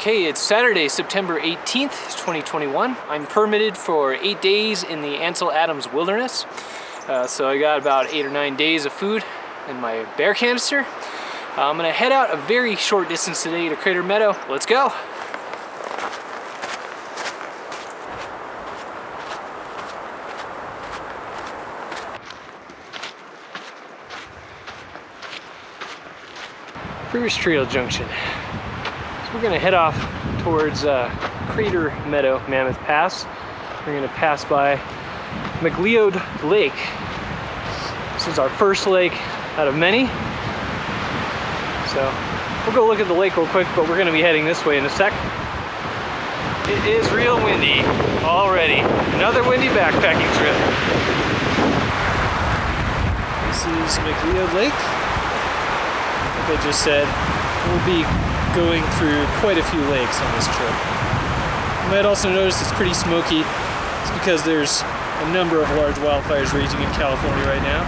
Okay, it's Saturday, September 18th, 2021. I'm permitted for 8 days in the Ansel Adams Wilderness. So I got about 8 or 9 days of food in my bear canister. I'm gonna head out a very short distance today to Crater Meadow. Let's go. First Trail Junction. So we're gonna head off towards Crater Meadow, Mammoth Pass. We're gonna pass by Minaret Lake. This is our first lake out of many. So we'll go look at the lake real quick, but we're gonna be heading this way in a sec. It is real windy already. Another windy backpacking trip. This is Minaret Lake. Like I just said, we'll be going through quite a few lakes on this trip. You might also notice it's pretty smoky. It's because there's a number of large wildfires raging in California right now.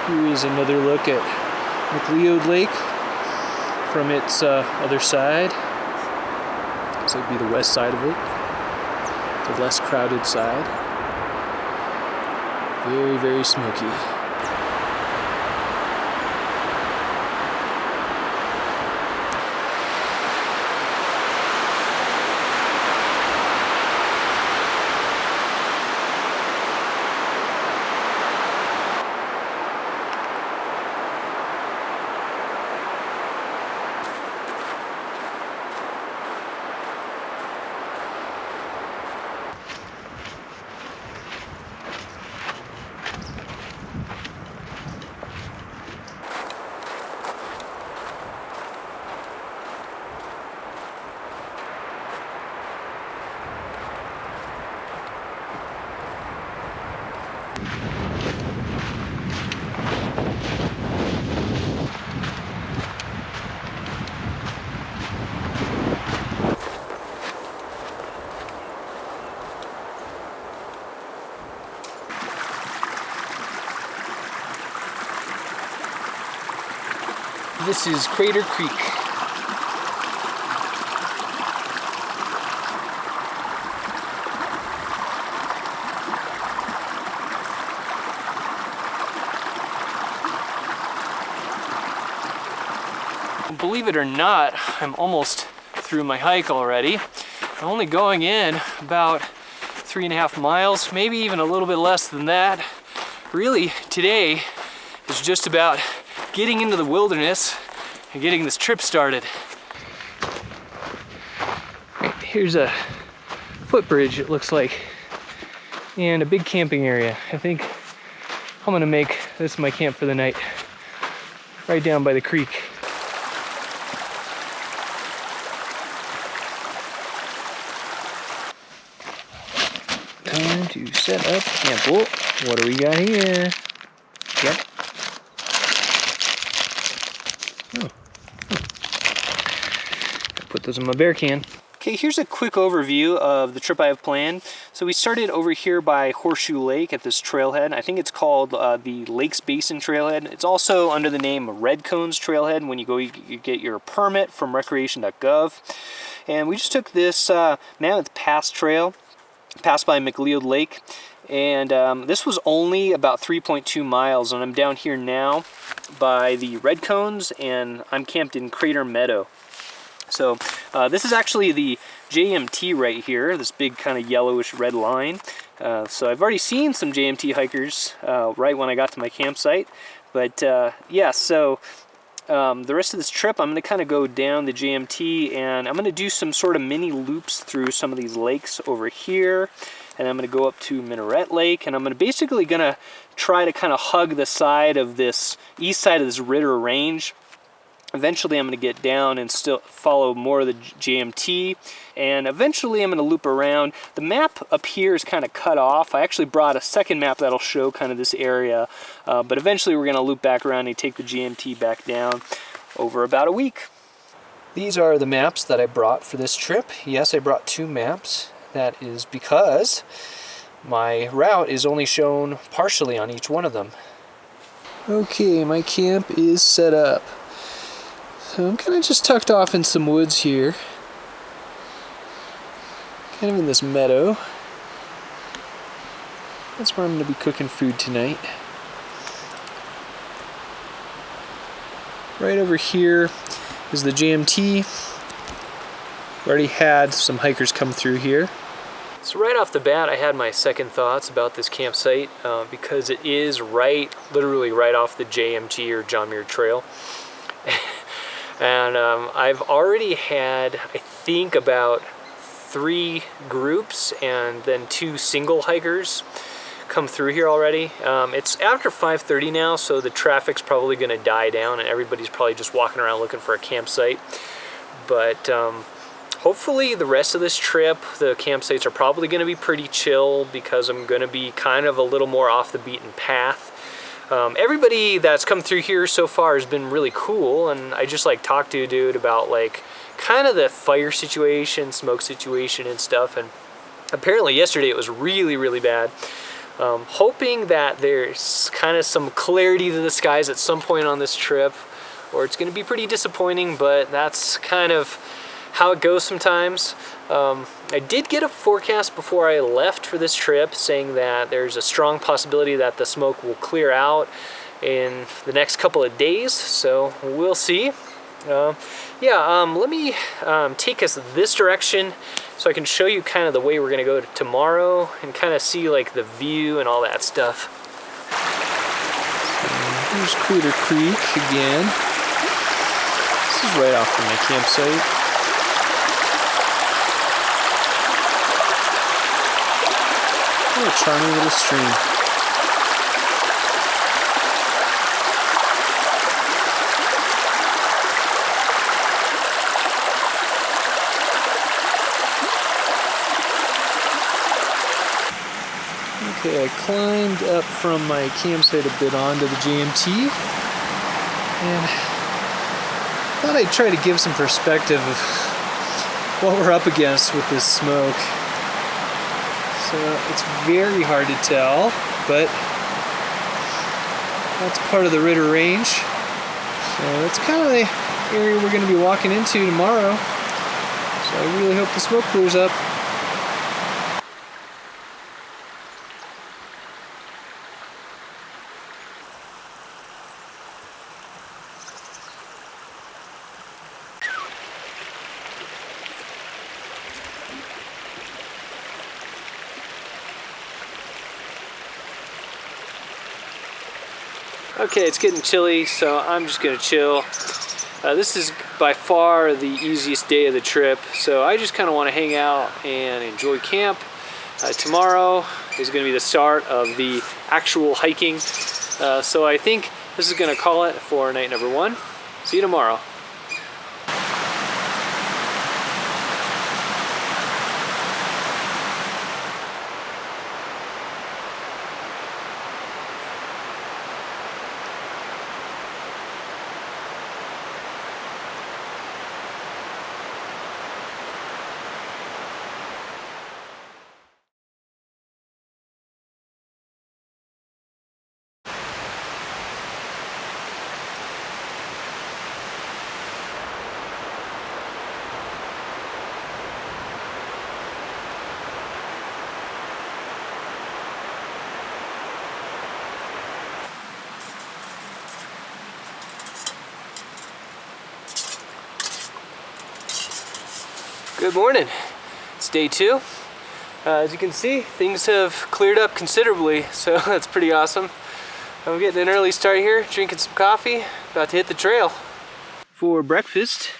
Here is another look at Minaret Lake from its other side. This would be the west side of it, the less crowded side. Very, very smoky. This is Crater Creek. Believe it or not, I'm almost through my hike already. I'm only going in about 3.5 miles, maybe even a little bit less than that. Really, today is just about getting into the wilderness and getting this trip started. Right, here's a footbridge, it looks like, and a big camping area. I think I'm gonna make this my camp for the night, right down by the creek. Time to set up camp. Whoa, what do we got here? Yep. Put those in my bear can. Okay, here's a quick overview of the trip I have planned. So we started over here by Horseshoe Lake at this trailhead. I think it's called the Lakes Basin Trailhead. It's also under the name Red Cones Trailhead. When you go, you get your permit from recreation.gov. And we just took this Mammoth Pass trail, passed by Minaret Lake. And this was only about 3.2 miles, and I'm down here now by the Red Cones, and I'm camped in Crater Meadow. So this is actually the JMT right here, this big kind of yellowish red line. So I've already seen some JMT hikers right when I got to my campsite. But yeah, so the rest of this trip I'm going to kind of go down the JMT, and I'm going to do some sort of mini loops through some of these lakes over here. And I'm going to go up to Minaret Lake, and I'm basically going to try to kind of hug the side of this east side of this Ritter Range. Eventually I'm going to get down and still follow more of the JMT, and eventually I'm going to loop around. The map up here is kind of cut off. I actually brought a second map that'll show kind of this area, but eventually we're going to loop back around and take the JMT back down over about a week. These are the maps that I brought for this trip. Yes, I brought 2 maps. That is because my route is only shown partially on each one of them. Okay, my camp is set up. So I'm kind of just tucked off in some woods here. Kind of in this meadow. That's where I'm going to be cooking food tonight. Right over here is the JMT. Already had some hikers come through here. So right off the bat, I had my second thoughts about this campsite because it is literally right off the JMT or John Muir Trail. And I've already had, I think, about 3 groups and then 2 single hikers come through here already. It's after 5:30 now, so the traffic's probably going to die down and everybody's probably just walking around looking for a campsite. But hopefully the rest of this trip, the campsites are probably going to be pretty chill because I'm going to be kind of a little more off the beaten path. Everybody that's come through here so far has been really cool, and I just like talked to a dude about like kind of the fire situation, smoke situation and stuff, and apparently yesterday it was really, really bad. Hoping that there's kind of some clarity to the skies at some point on this trip, or it's going to be pretty disappointing, but that's kind of how it goes sometimes. I did get a forecast before I left for this trip saying that there's a strong possibility that the smoke will clear out in the next couple of days, so we'll see. Let me take us this direction so I can show you kind of the way we're going to go tomorrow and kind of see like the view and all that stuff. So here's Crater Creek again. This is right off from my campsite. What a charming little stream. Okay, I climbed up from my campsite a bit onto the JMT and thought I'd try to give some perspective of what we're up against with this smoke. So it's very hard to tell, but that's part of the Ritter Range. So it's kind of the area we're going to be walking into tomorrow. So I really hope the smoke clears up. Okay, it's getting chilly, so I'm just gonna chill. This is by far the easiest day of the trip, so I just kind of want to hang out and enjoy camp. Tomorrow is going to be the start of the actual hiking, so I think this is going to call it for night number 1. See you tomorrow. Good morning. It's day 2. As you can see, things have cleared up considerably, so that's pretty awesome. I'm getting an early start here, drinking some coffee, about to hit the trail. For breakfast,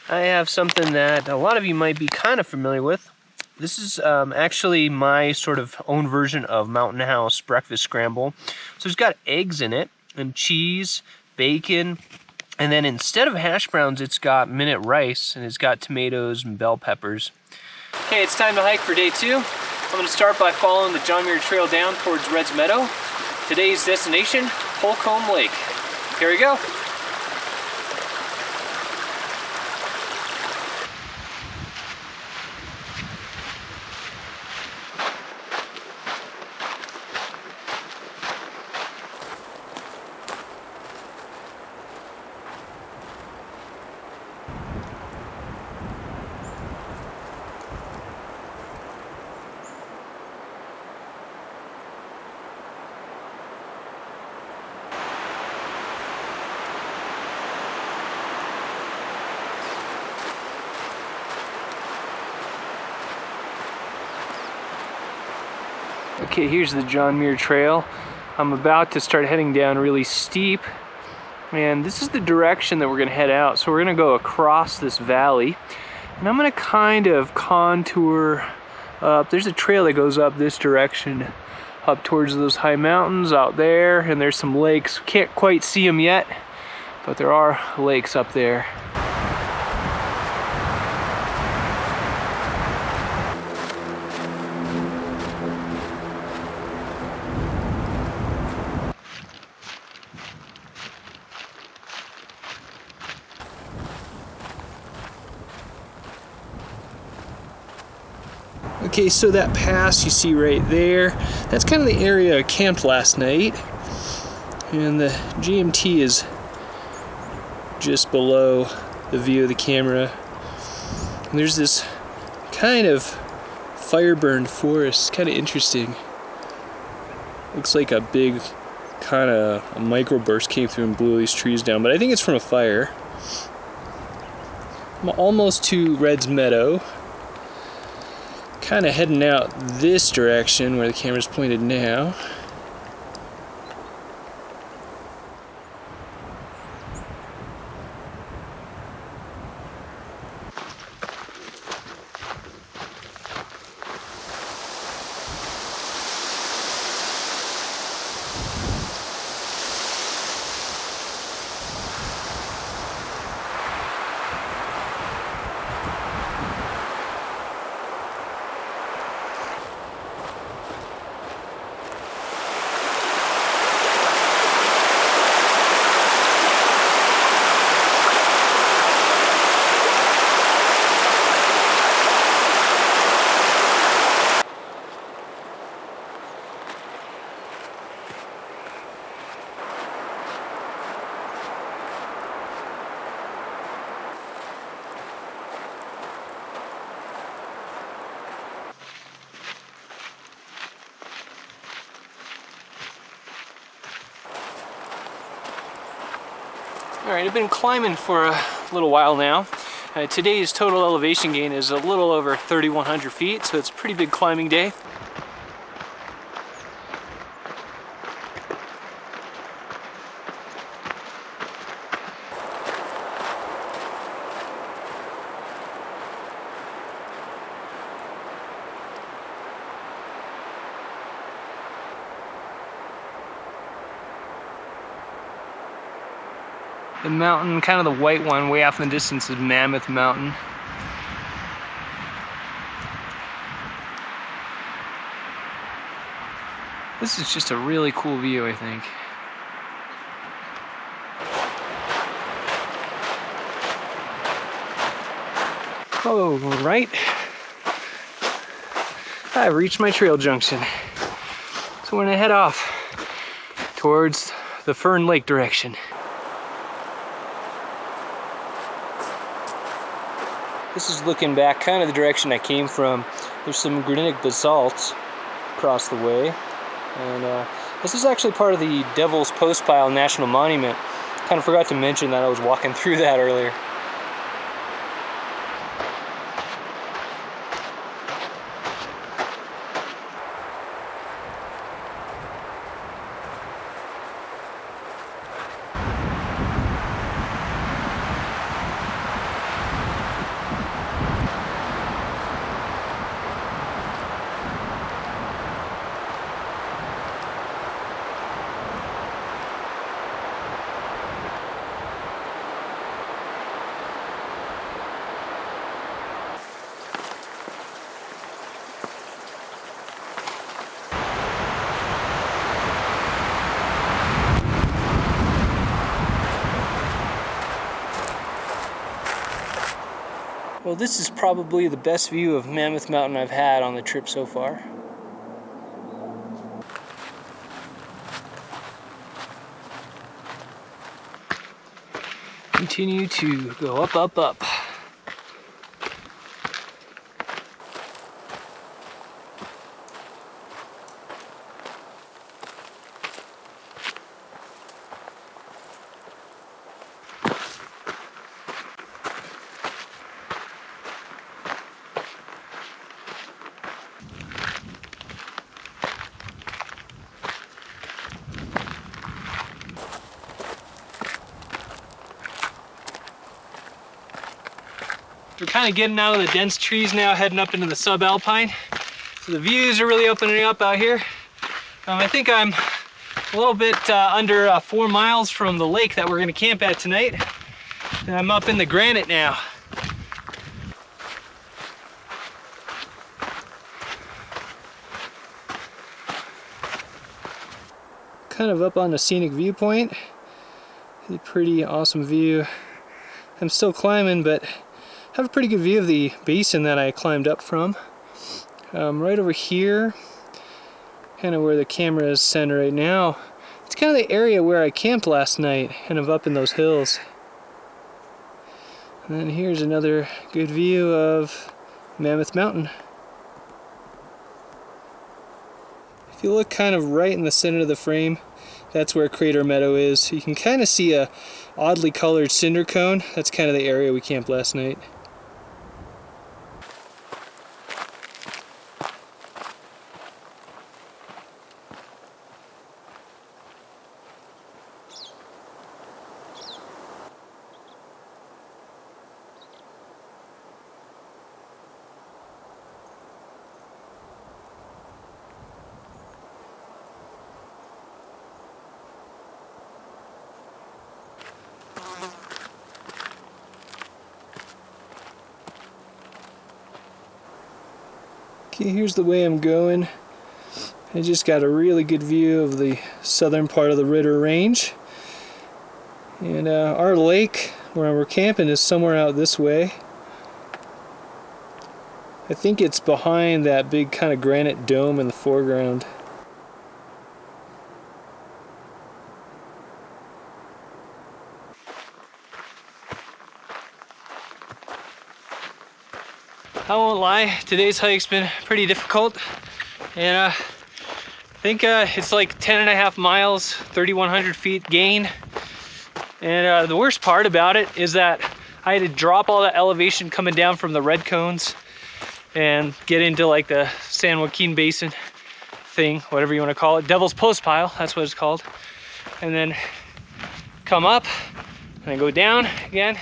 I have something that a lot of you might be kind of familiar with. This is actually my sort of own version of Mountain House breakfast scramble. So it's got eggs in it, and cheese, bacon, and then instead of hash browns, it's got minute rice, and it's got tomatoes and bell peppers. Okay, it's time to hike for day 2. I'm going to start by following the John Muir Trail down towards Red's Meadow. Today's destination, Holcomb Lake. Here we go. Okay, here's the John Muir Trail. I'm about to start heading down really steep, and this is the direction that we're gonna head out. So we're gonna go across this valley, and I'm gonna kind of contour up. There's a trail that goes up this direction, up towards those high mountains out there, and there's some lakes. Can't quite see them yet, but there are lakes up there. Okay, so that pass you see right there, that's kind of the area I camped last night. And the GMT is just below the view of the camera. And there's this kind of fire-burned forest. It's kind of interesting. Looks like a big kind of a microburst came through and blew these trees down, but I think it's from a fire. I'm almost to Red's Meadow. Kind of heading out this direction where the camera's pointed now. Alright, I've been climbing for a little while now. Today's total elevation gain is a little over 3,100 feet, so it's a pretty big climbing day. The mountain, kind of the white one way off in the distance, is Mammoth Mountain. This is just a really cool view, I think. Oh, right. I've reached my trail junction. So we're gonna head off towards the Fern Lake direction. This is looking back kind of the direction I came from. There's some granitic basalts across the way. And this is actually part of the Devil's Postpile National Monument. Kind of forgot to mention that I was walking through that earlier. Well, this is probably the best view of Mammoth Mountain I've had on the trip so far. Continue to go up, up, up. We're kind of getting out of the dense trees now, heading up into the subalpine. So the views are really opening up out here. I think I'm a little bit under 4 miles from the lake that we're gonna camp at tonight. And I'm up in the granite now. Kind of up on a scenic viewpoint. A pretty awesome view. I'm still climbing, but have a pretty good view of the basin that I climbed up from. Right over here, kind of where the camera is centered right now, it's kind of the area where I camped last night, kind of up in those hills. And then here's another good view of Mammoth Mountain. If you look kind of right in the center of the frame, that's where Crater Meadow is. You can kind of see a oddly colored cinder cone. That's kind of the area we camped last night. Okay, here's the way I'm going. I just got a really good view of the southern part of the Ritter Range. And our lake, where we're camping, is somewhere out this way. I think it's behind that big kind of granite dome in the foreground. I won't lie, today's hike's been pretty difficult, and I think it's like 10.5 miles, 3,100 feet gain. And the worst part about it is that I had to drop all that elevation coming down from the red cones and get into like the San Joaquin Basin thing, whatever you want to call it, Devil's Post Pile, that's what it's called, and then come up and then go down again.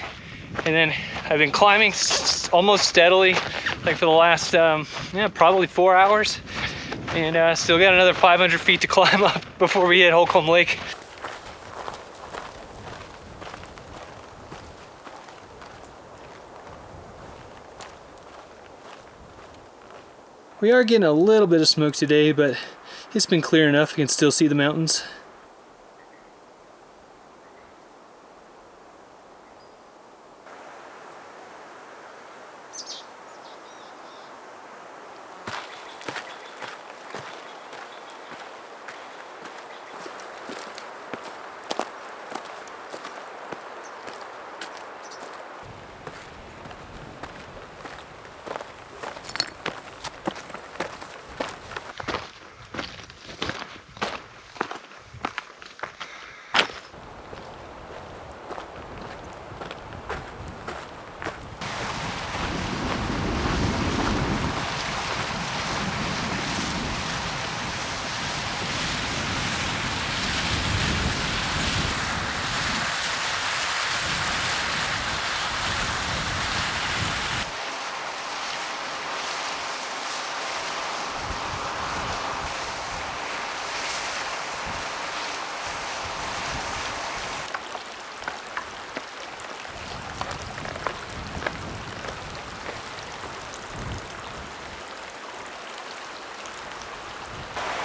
And then I've been climbing almost steadily, like for the last, probably 4 hours. And still got another 500 feet to climb up before we hit Holcomb Lake. We are getting a little bit of smoke today, but it's been clear enough. You can still see the mountains.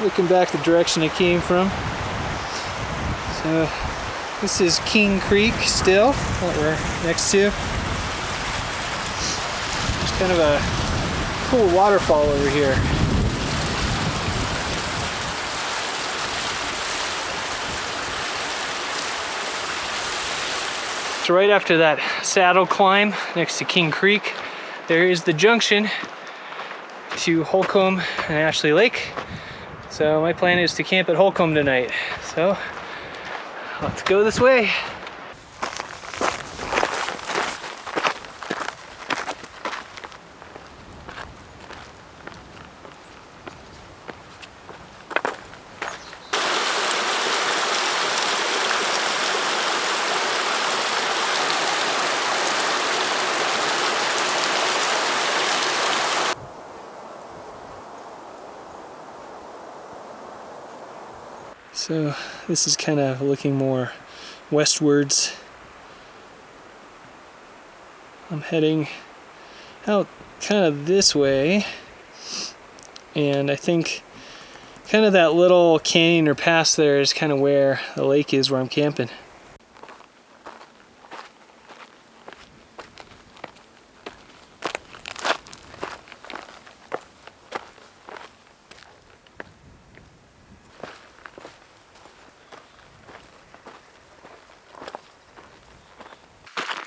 Looking back the direction I came from. So this is King Creek still, that we're next to. There's kind of a cool waterfall over here. So right after that saddle climb next to King Creek, there is the junction to Holcomb and Ashley Lake. So my plan is to camp at Holcomb tonight. So let's go this way. So this is kind of looking more westwards. I'm heading out kind of this way, and I think kind of that little canyon or pass there is kind of where the lake is, where I'm camping.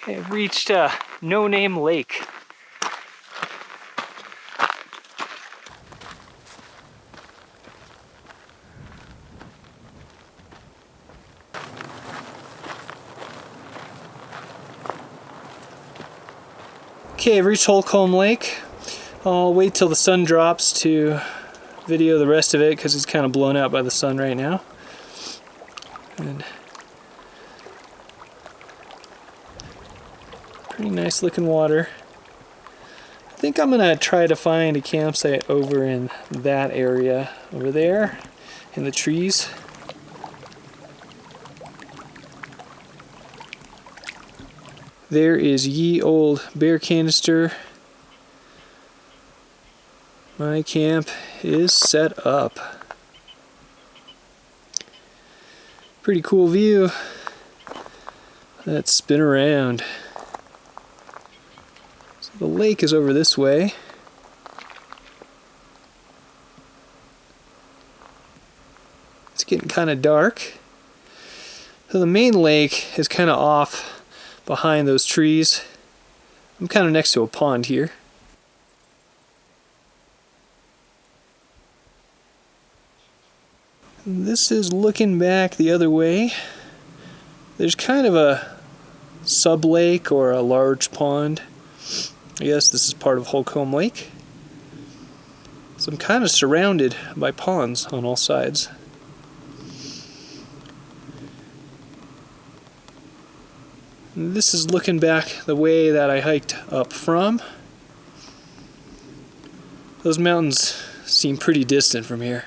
I've reached No Name Lake. Okay, I've reached Holcomb Lake. I'll wait till the sun drops to video the rest of it because it's kind of blown out by the sun right now. And pretty nice looking water. I think I'm gonna try to find a campsite over in that area over there in the trees. There is ye old bear canister. My camp is set up. Pretty cool view. Let's spin around. So the lake is over this way. It's getting kind of dark. So the main lake is kind of off behind those trees. I'm kind of next to a pond here. This is looking back the other way. There's kind of a sub-lake or a large pond. I guess this is part of Holcomb Lake. So I'm kind of surrounded by ponds on all sides. This is looking back the way that I hiked up from. Those mountains seem pretty distant from here.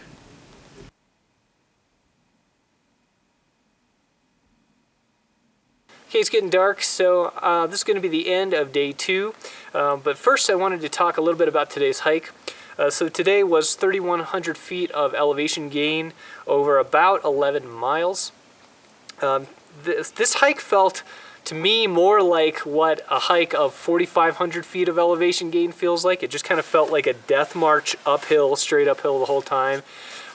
Okay, it's getting dark, so this is going to be the end of day 2. But first I wanted to talk a little bit about today's hike. So today was 3,100 feet of elevation gain over about 11 miles. This hike felt to me more like what a hike of 4,500 feet of elevation gain feels like. It just kind of felt like a death march uphill, straight uphill the whole time,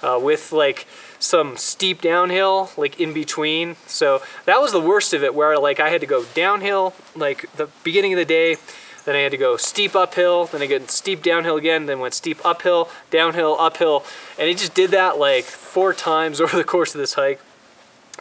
with like some steep downhill like in between. So that was the worst of it, where like I had to go downhill like the beginning of the day, then I had to go steep uphill, then I get steep downhill again, then went steep uphill, downhill, uphill, and it just did that like 4 times over the course of this hike.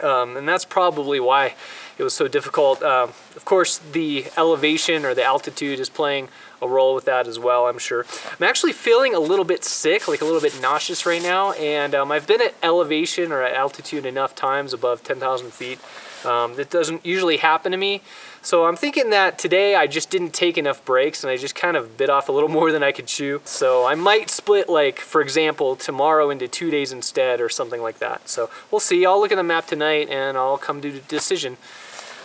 And that's probably why it was so difficult. Of course, the elevation or the altitude is playing a role with that as well, I'm sure. I'm actually feeling a little bit sick, like a little bit nauseous right now, and I've been at elevation or at altitude enough times above 10,000 feet. That doesn't usually happen to me. So I'm thinking that today I just didn't take enough breaks and I just kind of bit off a little more than I could chew. So I might split, like, for example, tomorrow into 2 days instead or something like that. So we'll see. I'll look at the map tonight and I'll come to a decision.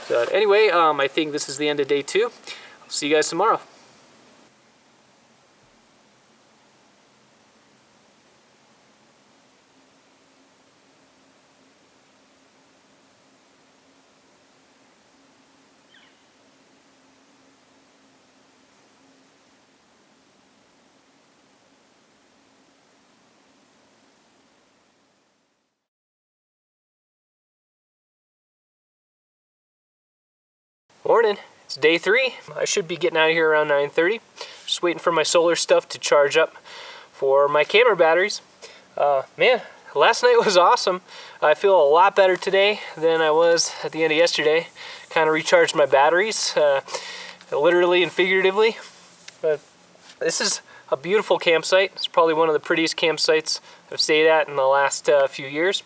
But anyway, I think this is the end of day 2. I'll see you guys tomorrow. Morning, it's day 3. I should be getting out of here around 9:30. Just waiting for my solar stuff to charge up for my camera batteries. Man, last night was awesome. I feel a lot better today than I was at the end of yesterday. Kind of recharged my batteries, literally and figuratively. But this is a beautiful campsite. It's probably one of the prettiest campsites I've stayed at in the last few years.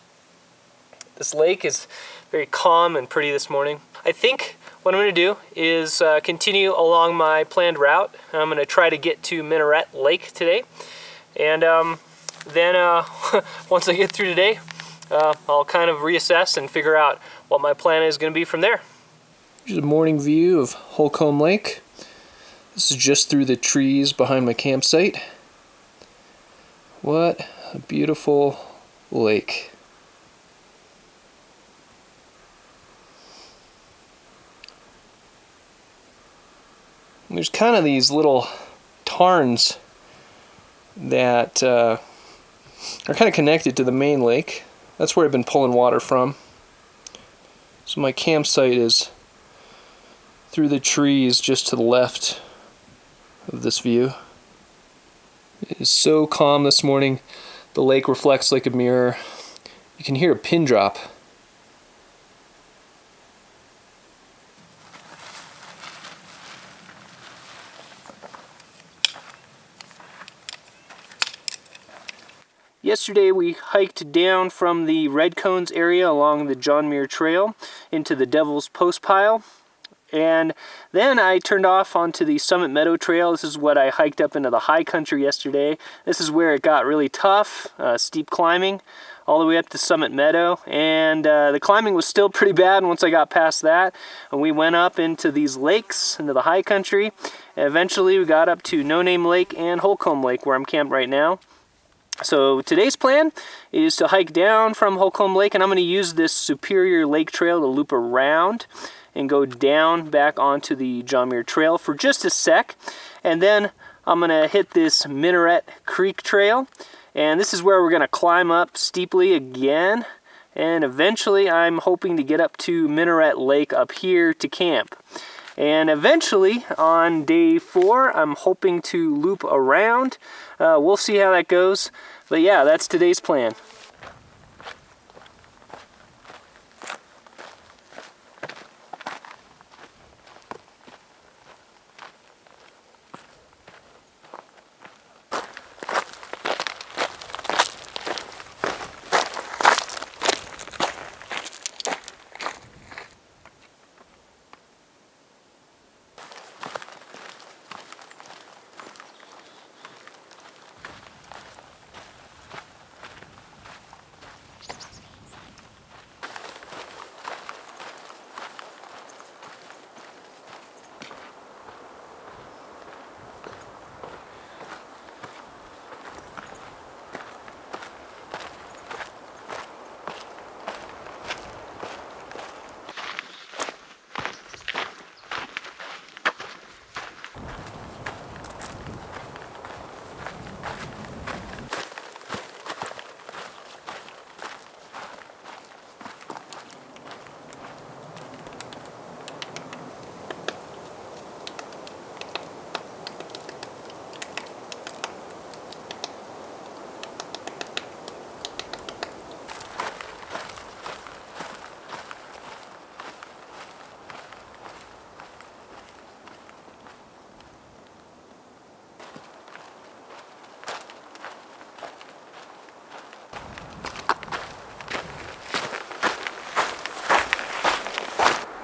This lake is very calm and pretty this morning. I think what I'm going to do is continue along my planned route. I'm going to try to get to Minaret Lake today. And then once I get through today, I'll kind of reassess and figure out what my plan is going to be from there. Here's a morning view of Holcomb Lake. This is just through the trees behind my campsite. What a beautiful lake. There's kind of these little tarns that are kind of connected to the main lake. That's where I've been pulling water from. So my campsite is through the trees just to the left of this view. It is so calm this morning. The lake reflects like a mirror. You can hear a pin drop. Yesterday we hiked down from the Red Cones area along the John Muir Trail into the Devil's Post Pile. And then I turned off onto the Summit Meadow Trail. This is what I hiked up into the high country yesterday. This is where it got really tough, steep climbing, all the way up to Summit Meadow. And the climbing was still pretty bad once I got past that. And we went up into these lakes, into the high country. And eventually we got up to No Name Lake and Holcomb Lake, where I'm camped right now. So today's plan is to hike down from Holcomb Lake, and I'm going to use this Superior Lake Trail to loop around and go down back onto the John Muir Trail for just a sec. And then I'm going to hit this Minaret Creek Trail, and this is where we're going to climb up steeply again. And eventually I'm hoping to get up to Minaret Lake up here to camp. And eventually on day 4 I'm hoping to loop around. We'll see how that goes. But yeah, that's today's plan.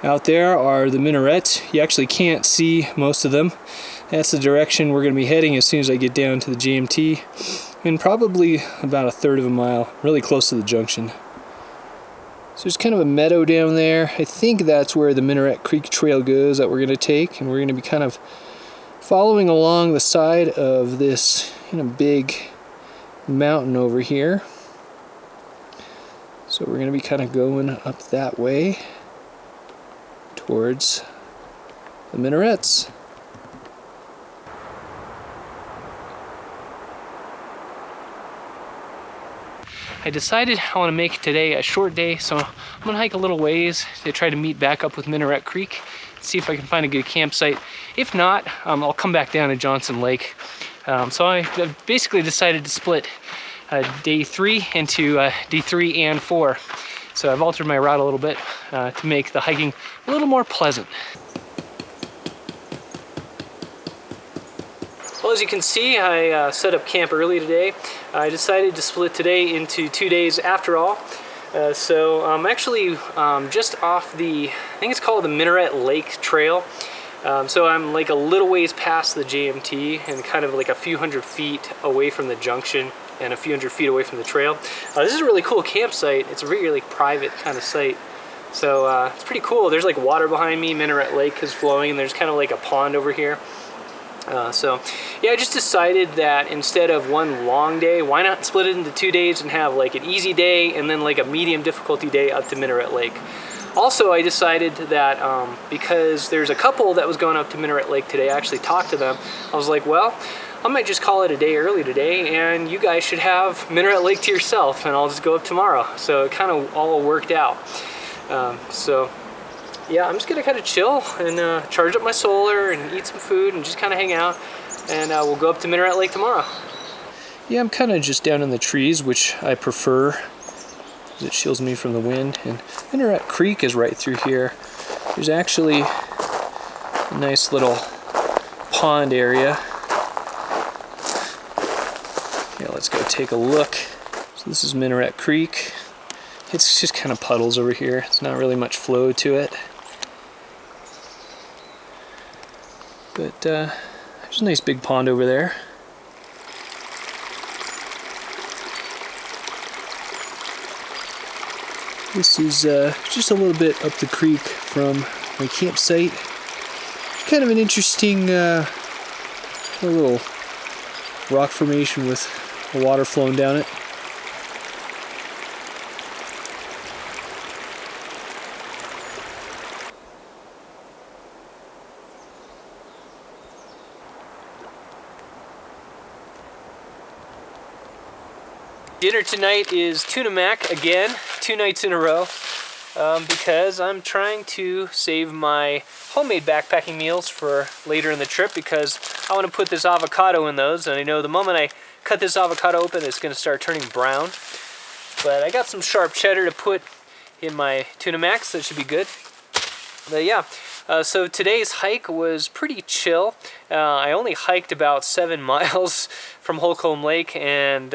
Out there are the minarets. You actually can't see most of them. That's the direction we're going to be heading as soon as I get down to the GMT. And probably about a third of a mile, really close to the junction. So there's kind of a meadow down there. I think that's where the Minaret Creek Trail goes that we're going to take. And we're going to be kind of following along the side of this big mountain over here. So we're going to be kind of going up that way towards the Minarets. I decided I want to make today a short day, so I'm going to hike a little ways to try to meet back up with Minaret Creek, see if I can find a good campsite. If not, I'll come back down to Johnson Lake. So I basically decided to split day 3 into day 3 and 4. So I've altered my route a little bit to make the hiking a little more pleasant. Well, as you can see, I set up camp early today. I decided to split today into 2 days after all. So I'm actually just off the, I think it's called the Minaret Lake Trail. So I'm like a little ways past the JMT and kind of like a few hundred feet away from the junction. and a few hundred feet away from the trail. This is a really cool campsite. It's a really private kind of site. So it's pretty cool. There's like water behind me. Minaret Lake is flowing, and there's kind of like a pond over here. So yeah, I just decided that instead of one long day, why not split it into 2 days and have like an easy day and then like a medium difficulty day up to Minaret Lake. Also, I decided that because there's a couple that was going up to Minaret Lake today, I actually talked to them. I was like, well, I might just call it a day early today, and you guys should have Minaret Lake to yourself, and I'll just go up tomorrow. So it kind of all worked out. So yeah, I'm just gonna kind of chill and charge up my solar and eat some food and just kind of hang out, and we'll go up to Minaret Lake tomorrow. Yeah, I'm kind of just down in the trees, which I prefer. It shields me from the wind. And Minaret Creek is right through here. There's actually a nice little pond area. Yeah, let's go take a look. So this is Minaret Creek. It's just kind of puddles over here. It's not really much flow to it. But there's a nice big pond over there. This is just a little bit up the creek from my campsite. Kind of an interesting little rock formation with water flowing down it. Dinner tonight is tuna mac again, 2 nights in a row, because I'm trying to save my homemade backpacking meals for later in the trip, because I want to put this avocado in those, and I know the moment I cut this avocado open it's going to start turning brown. But I got some sharp cheddar to put in my tuna mac, so that should be good. But yeah, so today's hike was pretty chill. I only hiked about 7 miles from Holcomb Lake and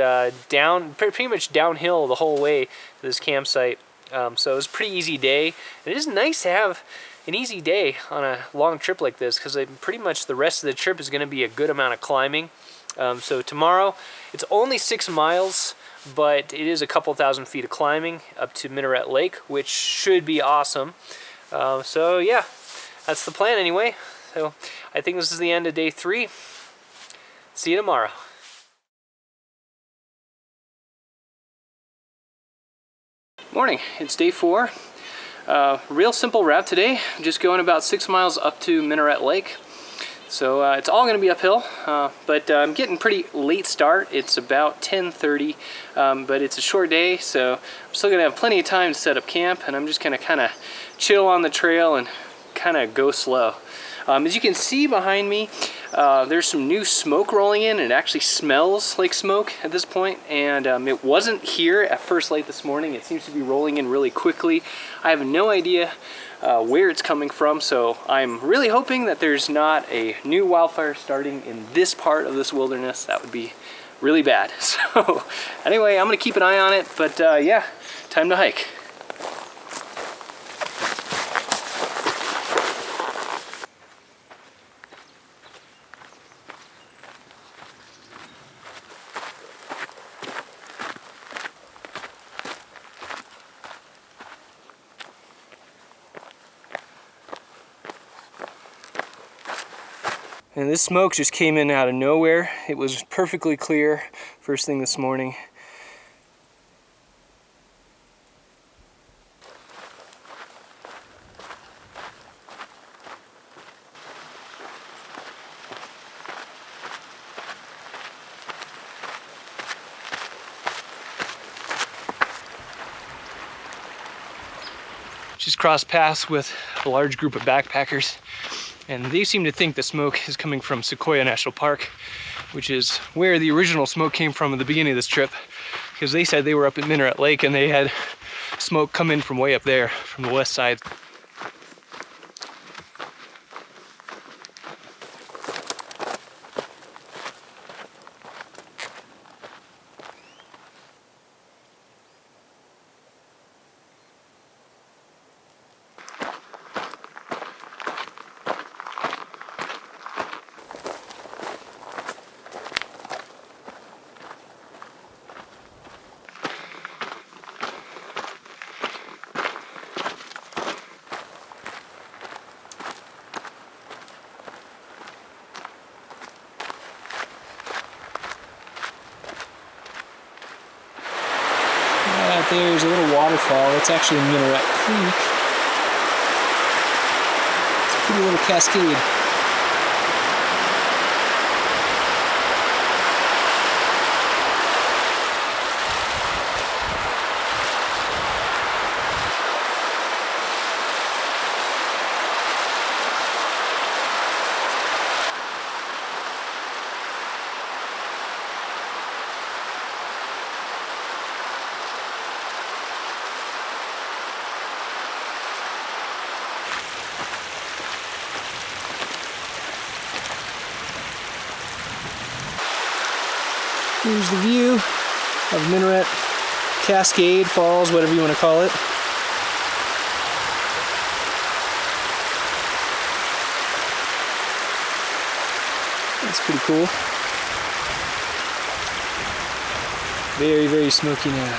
pretty much downhill the whole way to this campsite. So it was a pretty easy day. And it is nice to have an easy day on a long trip like this, because pretty much the rest of the trip is going to be a good amount of climbing. So tomorrow, it's only 6 miles, but it is a couple thousand feet of climbing up to Minaret Lake, which should be awesome. So yeah, that's the plan anyway. So I think this is the end of day 3. See you tomorrow. Morning, it's day 4. Real simple route today. I'm just going about 6 miles up to Minaret Lake. So it's all going to be uphill, but I'm getting pretty late start. It's about 10:30, but it's a short day, so I'm still going to have plenty of time to set up camp, and I'm just going to kind of chill on the trail and kind of go slow. As you can see behind me, there's some new smoke rolling in. It actually smells like smoke at this point, and it wasn't here at first light this morning. It seems to be rolling in really quickly. I have no idea where it's coming from, so I'm really hoping that there's not a new wildfire starting in this part of this wilderness. That would be really bad. So anyway, I'm gonna keep an eye on it, but yeah, time to hike. And this smoke just came in out of nowhere. It was perfectly clear first thing this morning. Just crossed paths with a large group of backpackers, and they seem to think the smoke is coming from Sequoia National Park, which is where the original smoke came from at the beginning of this trip, because they said they were up at Minaret Lake and they had smoke come in from way up there from the west side. out there is a little waterfall. It's actually Minaret Creek. It's a pretty little cascade. Here's the view of Minaret Cascade Falls, whatever you want to call it. That's pretty cool. Very, very smoky now.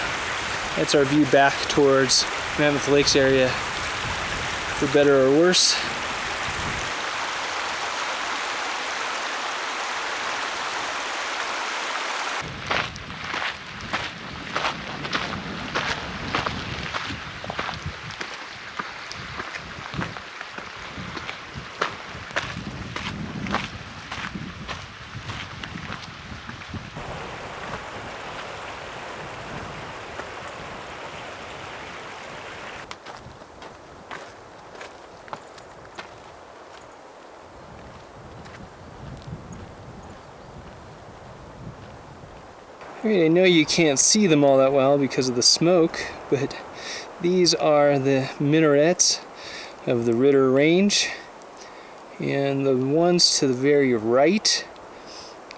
That's our view back towards Mammoth Lakes area, for better or worse. I know you can't see them all that well because of the smoke, but these are the minarets of the Ritter Range, and the ones to the very right,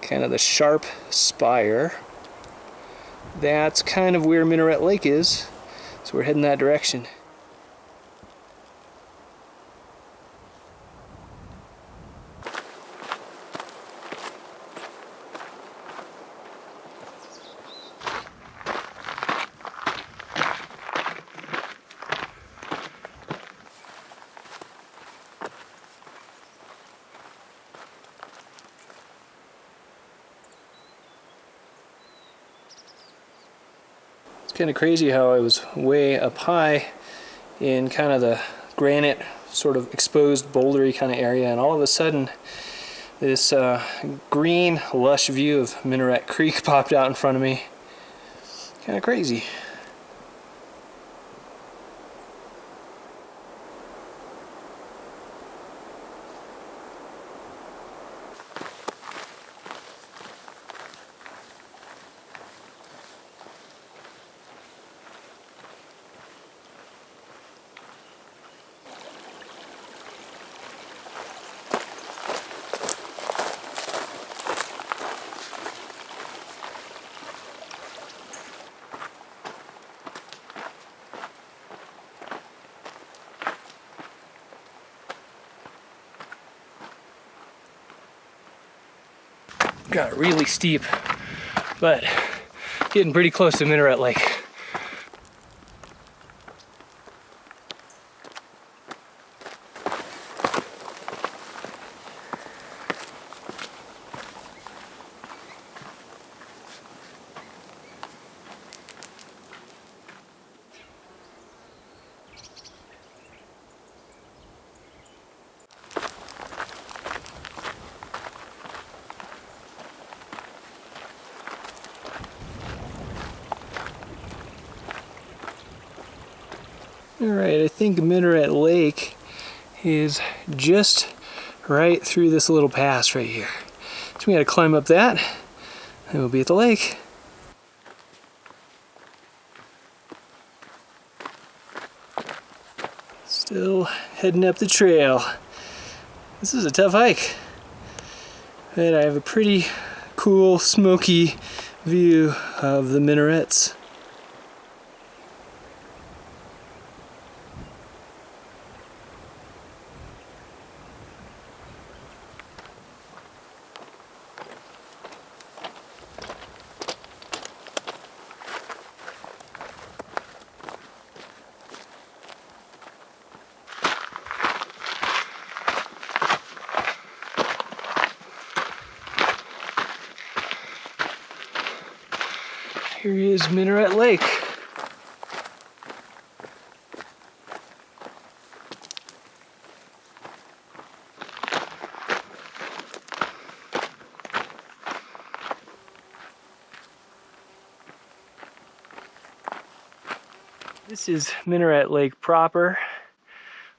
kind of the sharp spire, that's kind of where Minaret Lake is, so we're heading that direction. Kind of crazy how I was way up high in kind of the granite sort of exposed bouldery kind of area, and all of a sudden this green lush view of Minaret Creek popped out in front of me. Kind of crazy. Got really steep, but getting pretty close to Minaret Lake. Alright, I think Minaret Lake is just right through this little pass right here. So we gotta climb up that, and we'll be at the lake. Still heading up the trail. This is a tough hike, but I have a pretty cool, smoky view of the Minarets. Here is Minaret Lake. This is Minaret Lake proper.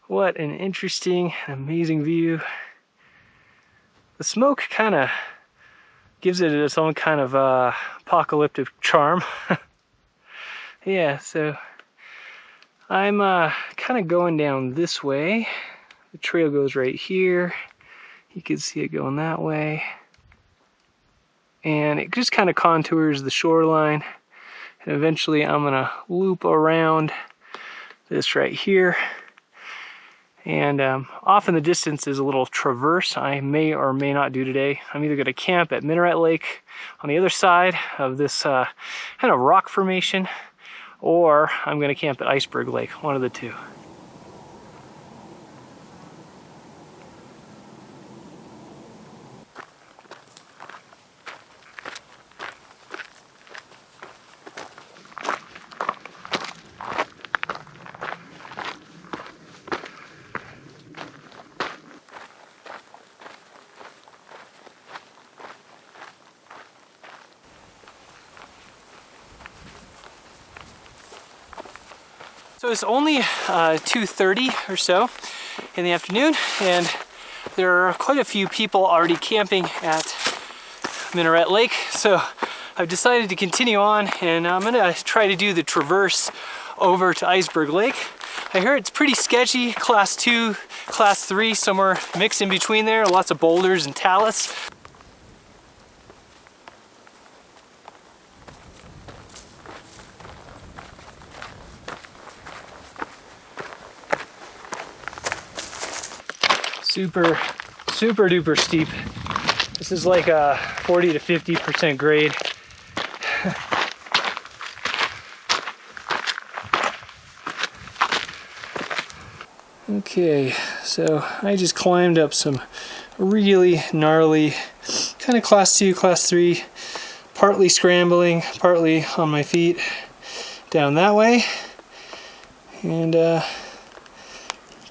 What an interesting, amazing view. The smoke kind of gives it its own kind of apocalyptic charm. Yeah, so I'm kind of going down this way. The trail goes right here. You can see it going that way. And it just kind of contours the shoreline. And eventually I'm gonna loop around this right here. And off in the distance is a little traverse I may or may not do today. I'm either gonna camp at Minaret Lake on the other side of this kind of rock formation, or I'm gonna camp at Iceberg Lake, one of the two. So it's only 2:30 or so in the afternoon, and there are quite a few people already camping at Minaret Lake. So I've decided to continue on, and I'm gonna try to do the traverse over to Iceberg Lake. I hear it's pretty sketchy, class 2, class 3, somewhere mixed in between there, lots of boulders and talus. Super duper steep. This is like a 40 to 50% grade. Okay, so I just climbed up some really gnarly, kind of class 2, class 3, partly scrambling, partly on my feet down that way. And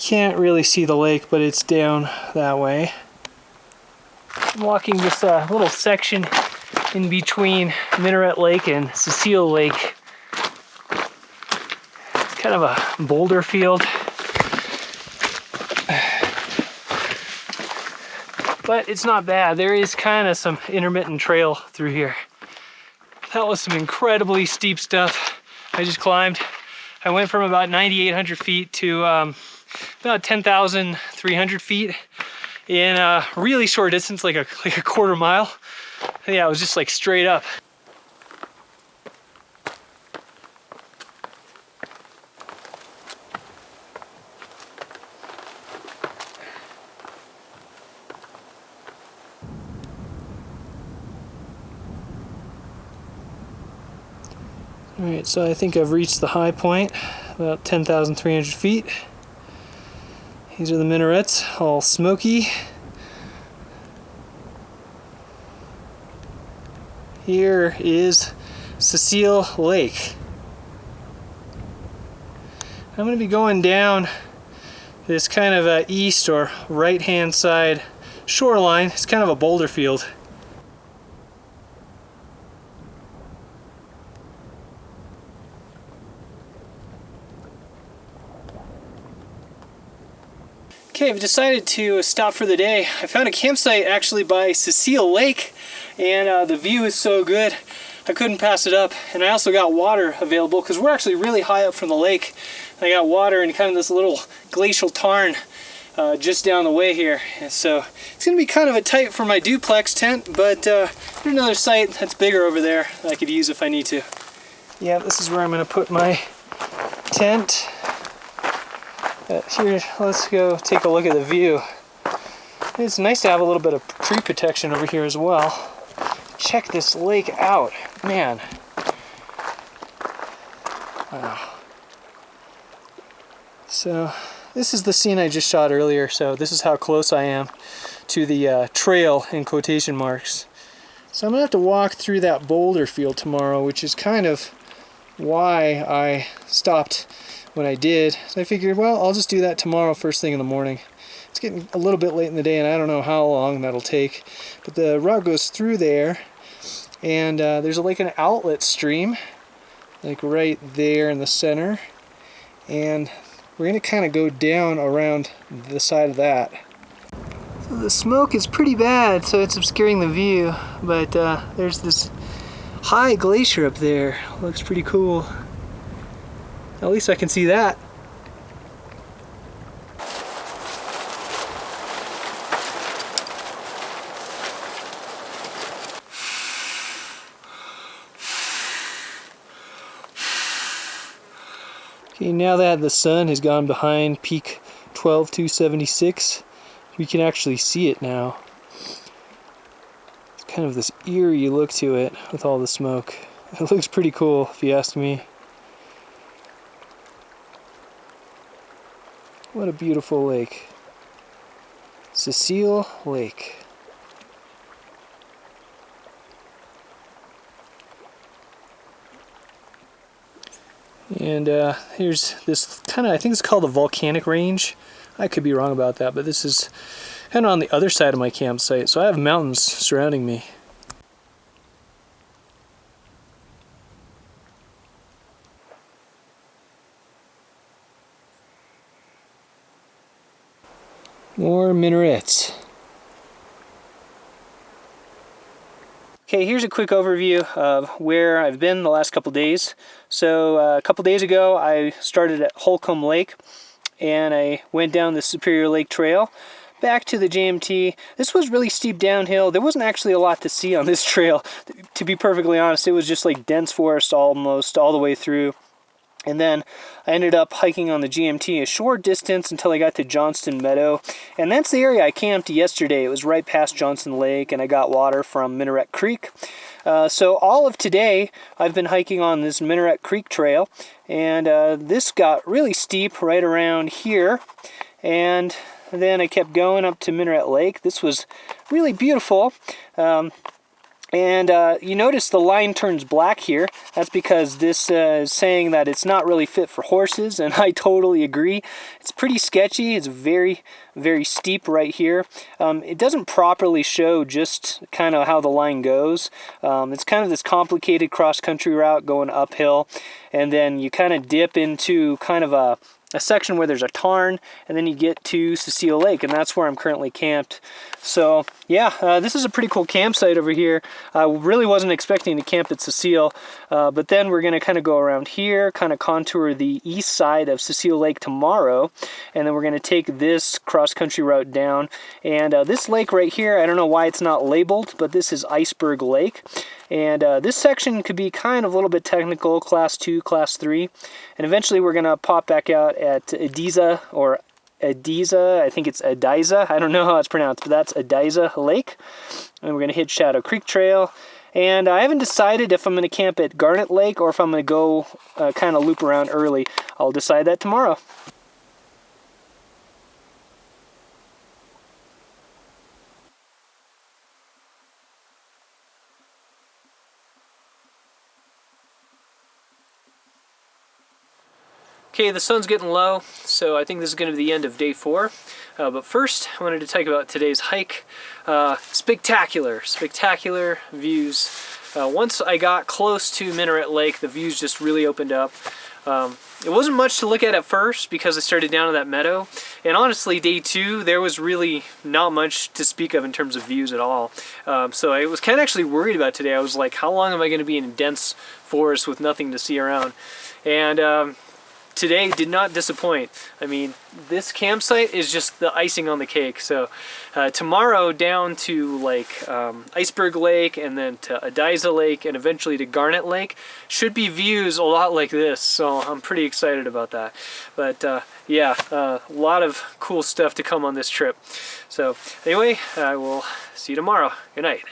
can't really see the lake, but it's down that way. I'm walking this little section in between Minaret Lake and Cecile Lake. It's kind of a boulder field. But it's not bad. There is kind of some intermittent trail through here. That was some incredibly steep stuff I just climbed. I went from about 9,800 feet to about 10,300 feet in a really short distance, like a quarter mile. Yeah, it was just like straight up. All right, so I think I've reached the high point, about 10,300 feet. These are the minarets, all smoky. Here is Cecile Lake. I'm going to be going down this kind of east or right-hand side shoreline. It's kind of a boulder field. Okay, I've decided to stop for the day. I found a campsite actually by Cecile Lake, and the view is so good I couldn't pass it up. And I also got water available because we're actually really high up from the lake. I got water in kind of this little glacial tarn just down the way here. And so it's going to be kind of a tight for my duplex tent, but there's another site that's bigger over there that I could use if I need to. Yeah, this is where I'm going to put my tent. Here, let's go take a look at the view. It's nice to have a little bit of tree protection over here as well. Check this lake out, man. Wow. So this is the scene I just shot earlier, so this is how close I am to the trail in quotation marks. So I'm gonna have to walk through that boulder field tomorrow, which is kind of why I stopped when I did. So I figured, well, I'll just do that tomorrow first thing in the morning. It's getting a little bit late in the day, and I don't know how long that'll take. But the route goes through there, and there's like an outlet stream, like right there in the center. and we're going to kind of go down around the side of that. So the smoke is pretty bad, so it's obscuring the view, but there's this high glacier up there. Looks pretty cool. At least I can see that. Okay, now that the sun has gone behind peak 12276, we can actually see it now. It's kind of this eerie look to it with all the smoke. It looks pretty cool if you ask me. What a beautiful lake. Cecile Lake. And here's this kind of, I think it's called a volcanic range. I could be wrong about that, but this is kind of on the other side of my campsite. So I have mountains surrounding me. More minarets. Okay, here's a quick overview of where I've been the last couple days. So a couple days ago I started at Holcomb Lake and I went down the Superior Lake Trail back to the JMT. This was really steep downhill. There wasn't actually a lot to see on this trail, to be perfectly honest. It was just like dense forest almost all the way through. And then I ended up hiking on the GMT a short distance until I got to Johnston Meadow. And that's the area I camped yesterday. It was right past Johnston Lake, and I got water from Minaret Creek. So all of today, I've been hiking on this Minaret Creek trail. And this got really steep right around here. And then I kept going up to Minaret Lake. This was really beautiful. And you notice the line turns black here. That's because this is saying that it's not really fit for horses, and I totally agree. It's pretty sketchy. It's very, very steep right here. It doesn't properly show just kind of how the line goes. It's kind of this complicated cross-country route going uphill, and then you kind of dip into kind of a section where there's a tarn, and then you get to Cecile Lake, and that's where I'm currently camped. So yeah, this is a pretty cool campsite over here. I really wasn't expecting to camp at Cecile, but then we're going to kind of go around here, kind of contour the east side of Cecile Lake tomorrow, and then we're going to take this cross-country route down. And this lake right here, I don't know why it's not labeled, but this is Iceberg Lake. And this section could be kind of a little bit technical, class 2, class 3. And eventually we're going to pop back out at Ediza, or Ediza, I think it's Ediza, I don't know how it's pronounced, but that's Ediza Lake. And we're going to hit Shadow Creek Trail. And I haven't decided if I'm going to camp at Garnet Lake or if I'm going to go kind of loop around early. I'll decide that tomorrow. Okay, the sun's getting low, so I think this is going to be the end of day 4. But first, I wanted to talk about today's hike. Spectacular views. Once I got close to Minaret Lake, the views just really opened up. It wasn't much to look at first because I started down in that meadow. And honestly, day 2, there was really not much to speak of in terms of views at all. So I was kind of actually worried about today. I was like, how long am I going to be in dense forest with nothing to see around? And today did not disappoint. I mean, this campsite is just the icing on the cake. So tomorrow down to like Iceberg Lake, and then to Ediza Lake, and eventually to Garnet Lake should be views a lot like this. So I'm pretty excited about that. But yeah, a lot of cool stuff to come on this trip. So anyway, I will see you tomorrow. Good night.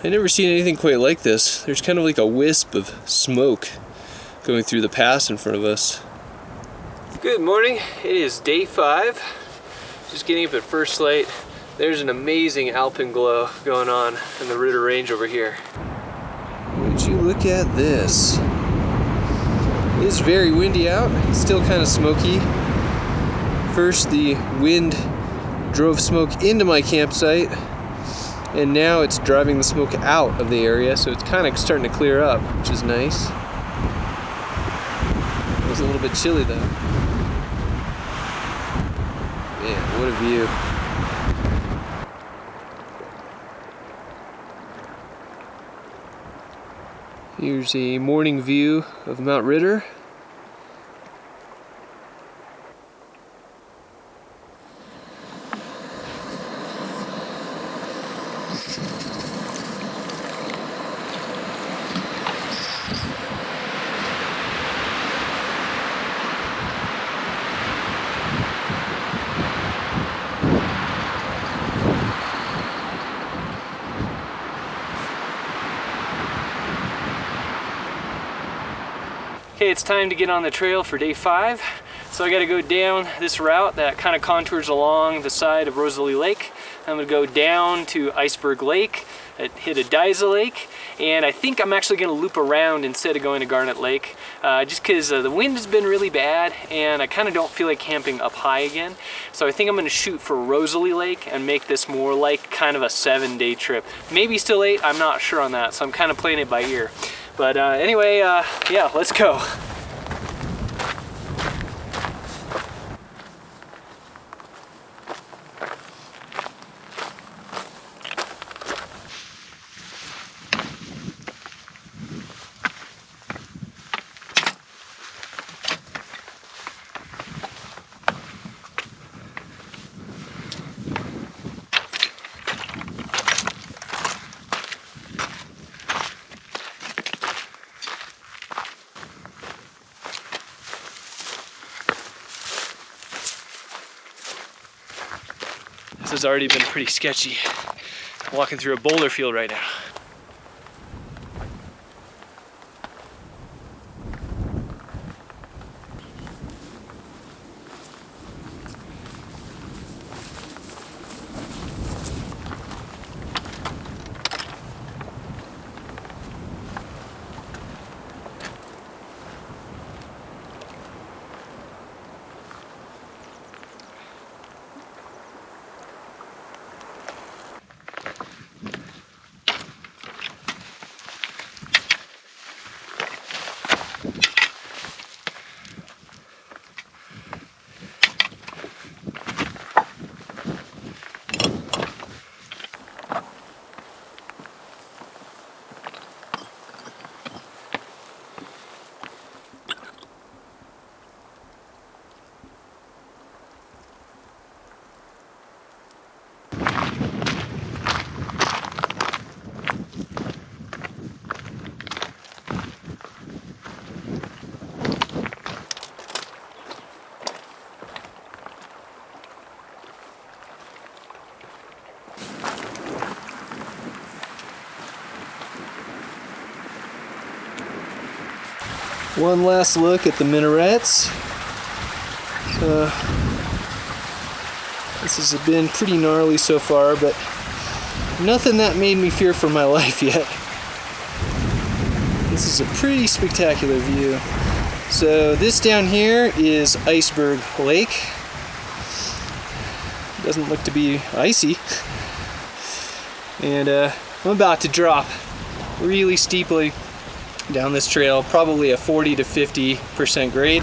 I've never seen anything quite like this. There's kind of like a wisp of smoke going through the pass in front of us. Good morning. It is day 5. Just getting up at first light. There's an amazing alpenglow going on in the Ritter Range over here. Would you look at this? It is very windy out. It's still kind of smoky. First, the wind drove smoke into my campsite, and now it's driving the smoke out of the area, so it's kind of starting to clear up, which is nice. It was a little bit chilly though. Man, what a view. Here's a morning view of Mount Ritter. Okay, it's time to get on the trail for day 5. So I gotta go down this route that kind of contours along the side of Rosalie Lake. I'm gonna go down to Iceberg Lake, hit Ediza Lake, and I think I'm actually gonna loop around instead of going to Garnet Lake, just because the wind has been really bad and I kind of don't feel like camping up high again. So I think I'm gonna shoot for Rosalie Lake and make this more like kind of a 7-day trip. Maybe still 8, I'm not sure on that, so I'm kind of playing it by ear. But anyway, yeah, let's go. This has already been pretty sketchy. I'm walking through a boulder field right now. One last look at the Minarets. This has been pretty gnarly so far, but nothing that made me fear for my life yet. This is a pretty spectacular view. So this down here is Iceberg Lake. Doesn't look to be icy. And I'm about to drop really steeply down this trail, probably a 40 to 50% grade.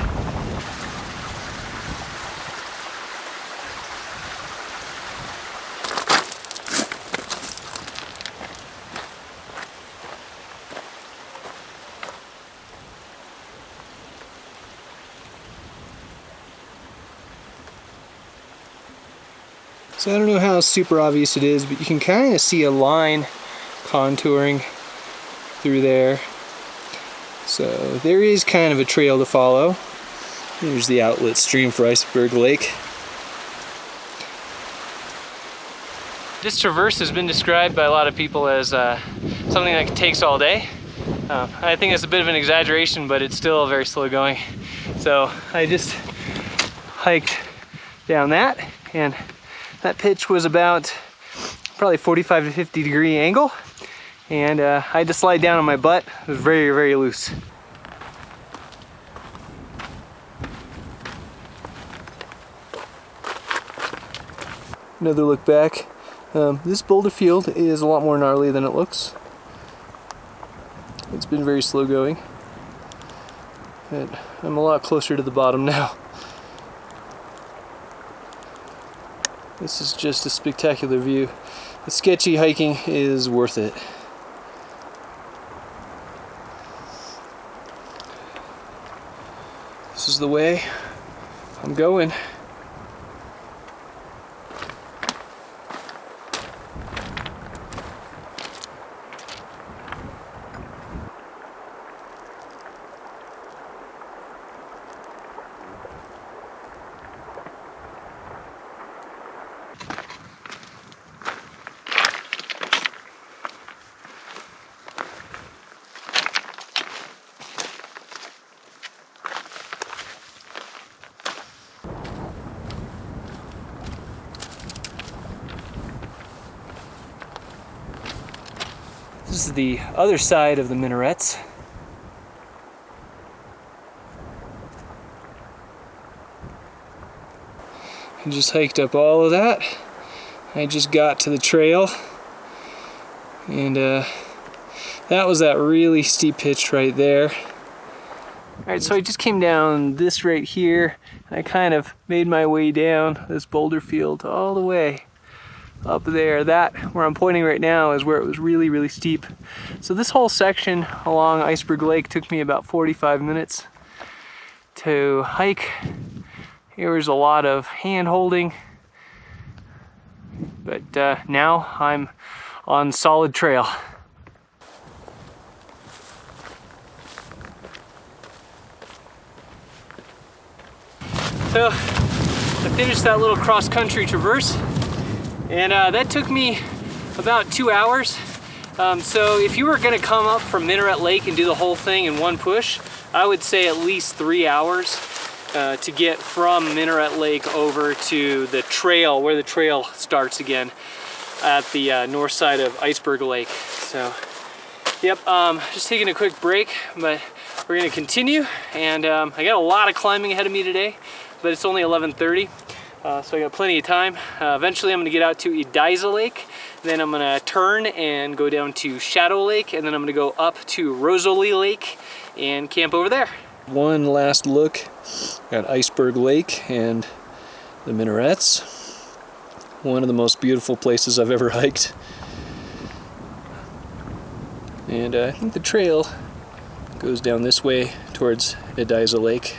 So I don't know how super obvious it is, but you can kind of see a line contouring through there. So there is kind of a trail to follow. Here's the outlet stream for Iceberg Lake. This traverse has been described by a lot of people as something that takes all day. I think it's a bit of an exaggeration, but it's still very slow going. So I just hiked down that, and that pitch was about probably 45 to 50 degree angle, and I had to slide down on my butt. It was very, very loose. Another look back. This boulder field is a lot more gnarly than it looks. It's been very slow going, but I'm a lot closer to the bottom now. This is just a spectacular view. The sketchy hiking is worth it. This is the way I'm going. This is the other side of the Minarets. I just hiked up all of that. I just got to the trail, and that was that really steep pitch right there. Alright, so I just came down this right here, and I kind of made my way down this boulder field all the way up there. That, where I'm pointing right now, is where it was really, really steep. So this whole section along Iceberg Lake took me about 45 minutes to hike. There was a lot of hand holding, but now I'm on solid trail. So I finished that little cross-country traverse, and that took me about 2 hours. So if you were gonna come up from Minaret Lake and do the whole thing in one push, I would say at least 3 hours to get from Minaret Lake over to the trail, where the trail starts again at the north side of Iceberg Lake. So, yep, just taking a quick break, but we're gonna continue. And I got a lot of climbing ahead of me today, but it's only 11:30. So I got plenty of time. Eventually I'm gonna get out to Ediza Lake, then I'm gonna turn and go down to Shadow Lake, and then I'm gonna go up to Rosalie Lake and camp over there. One last look at Iceberg Lake and the Minarets. One of the most beautiful places I've ever hiked. And I think the trail goes down this way towards Ediza Lake.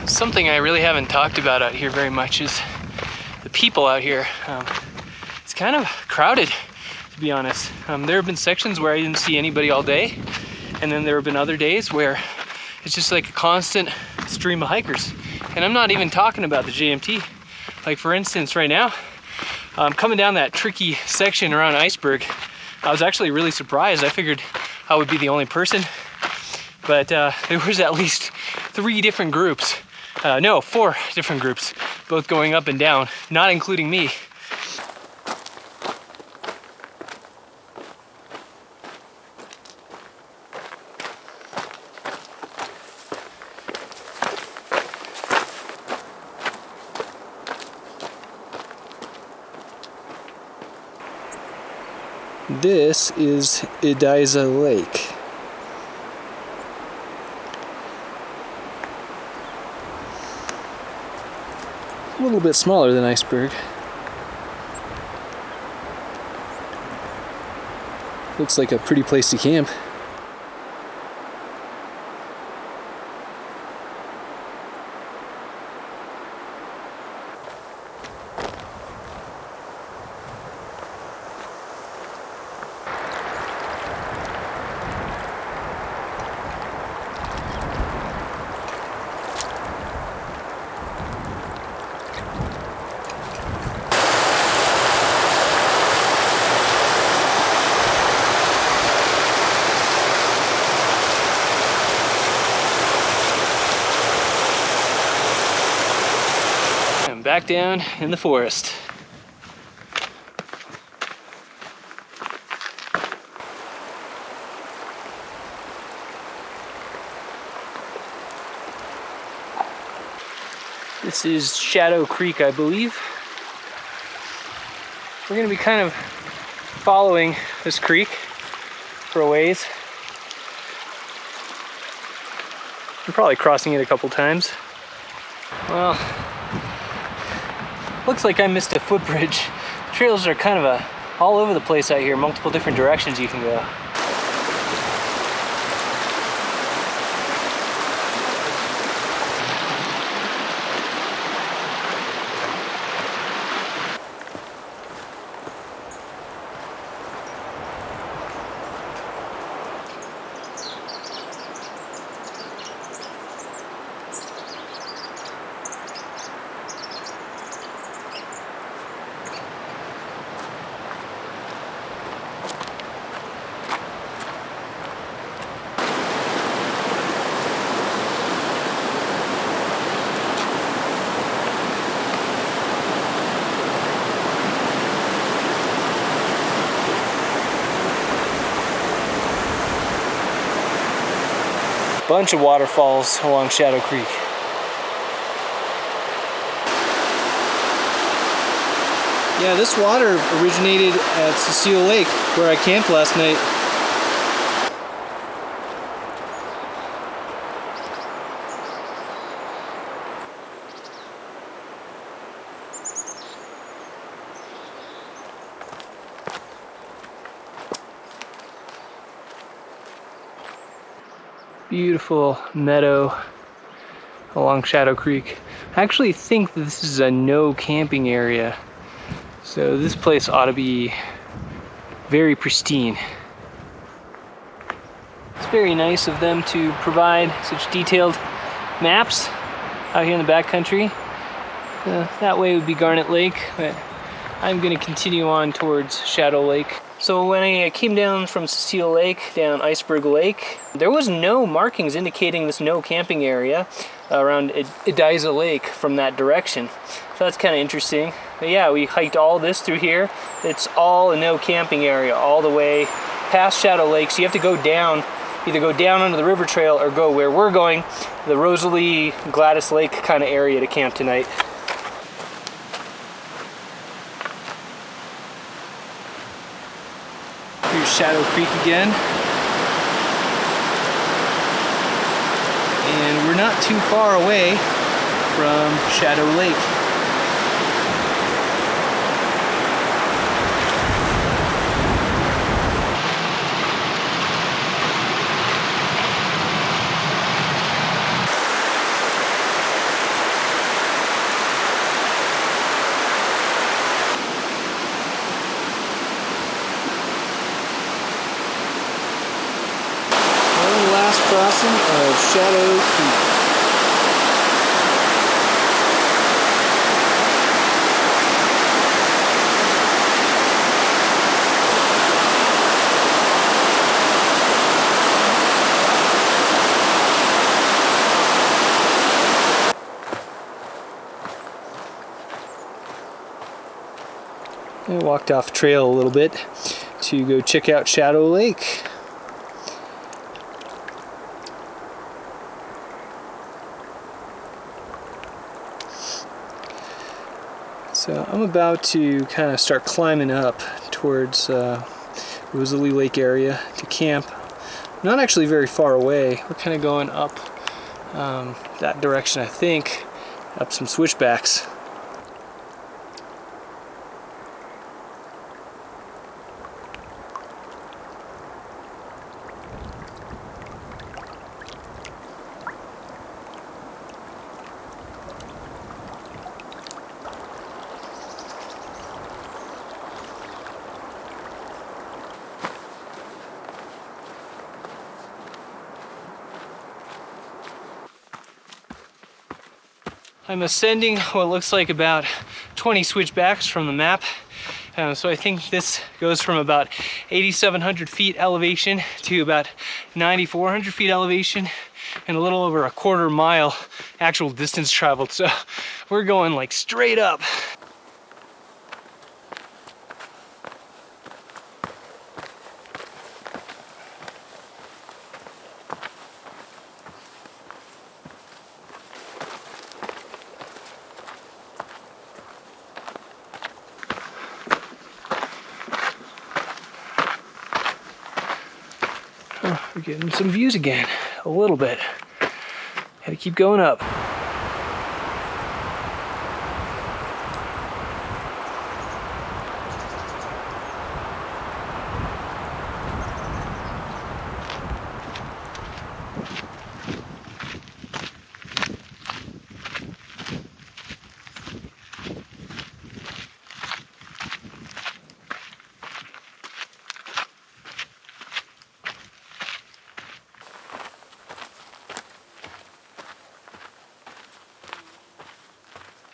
Something I really haven't talked about out here very much is the people out here. It's kind of crowded, to be honest. There have been sections where I didn't see anybody all day, and then there have been other days where it's just like a constant stream of hikers. And I'm not even talking about the JMT. Like, for instance, right now, coming down that tricky section around Iceberg, I was actually really surprised. I figured I would be the only person, but there was at least 3 different groups. No, 4 different groups, both going up and down, not including me. This is Ediza Lake. A little bit smaller than Iceberg. Looks like a pretty place to camp. I'm back down in the forest. This is Shadow Creek, I believe. We're gonna be kind of following this creek for a ways. I'm probably crossing it a couple times. Well, looks like I missed a footbridge. Trails are kind of all over the place out here, multiple different directions you can go. Bunch of waterfalls along Shadow Creek. Yeah, this water originated at Cecile Lake, where I camped last night. Beautiful meadow along Shadow Creek. I actually think that this is a no camping area, so this place ought to be very pristine. It's very nice of them to provide such detailed maps out here in the backcountry. That way would be Garnet Lake, but I'm going to continue on towards Shadow Lake. So when I came down from Cecile Lake, down Iceberg Lake, there was no markings indicating this no camping area around Ediza Lake from that direction. So that's kind of interesting. But yeah, we hiked all this through here. It's all a no camping area all the way past Shadow Lake. So you have to go down, either go down onto the river trail or go where we're going, the Rosalie Gladys Lake kind of area to camp tonight. Here's Shadow Creek again. And we're not too far away from Shadow Lake. Crossing of Shadow Creek. I walked off trail a little bit to go check out Shadow Lake. So I'm about to kind of start climbing up towards Rosalie Lake area to camp. Not actually very far away. We're kind of going up that direction, I think, up some switchbacks. I'm ascending what looks like about 20 switchbacks from the map. So I think this goes from about 8,700 feet elevation to about 9,400 feet elevation. and a little over a quarter mile actual distance traveled. So we're going like straight up. We're getting some views again, a little bit. Had to keep going up.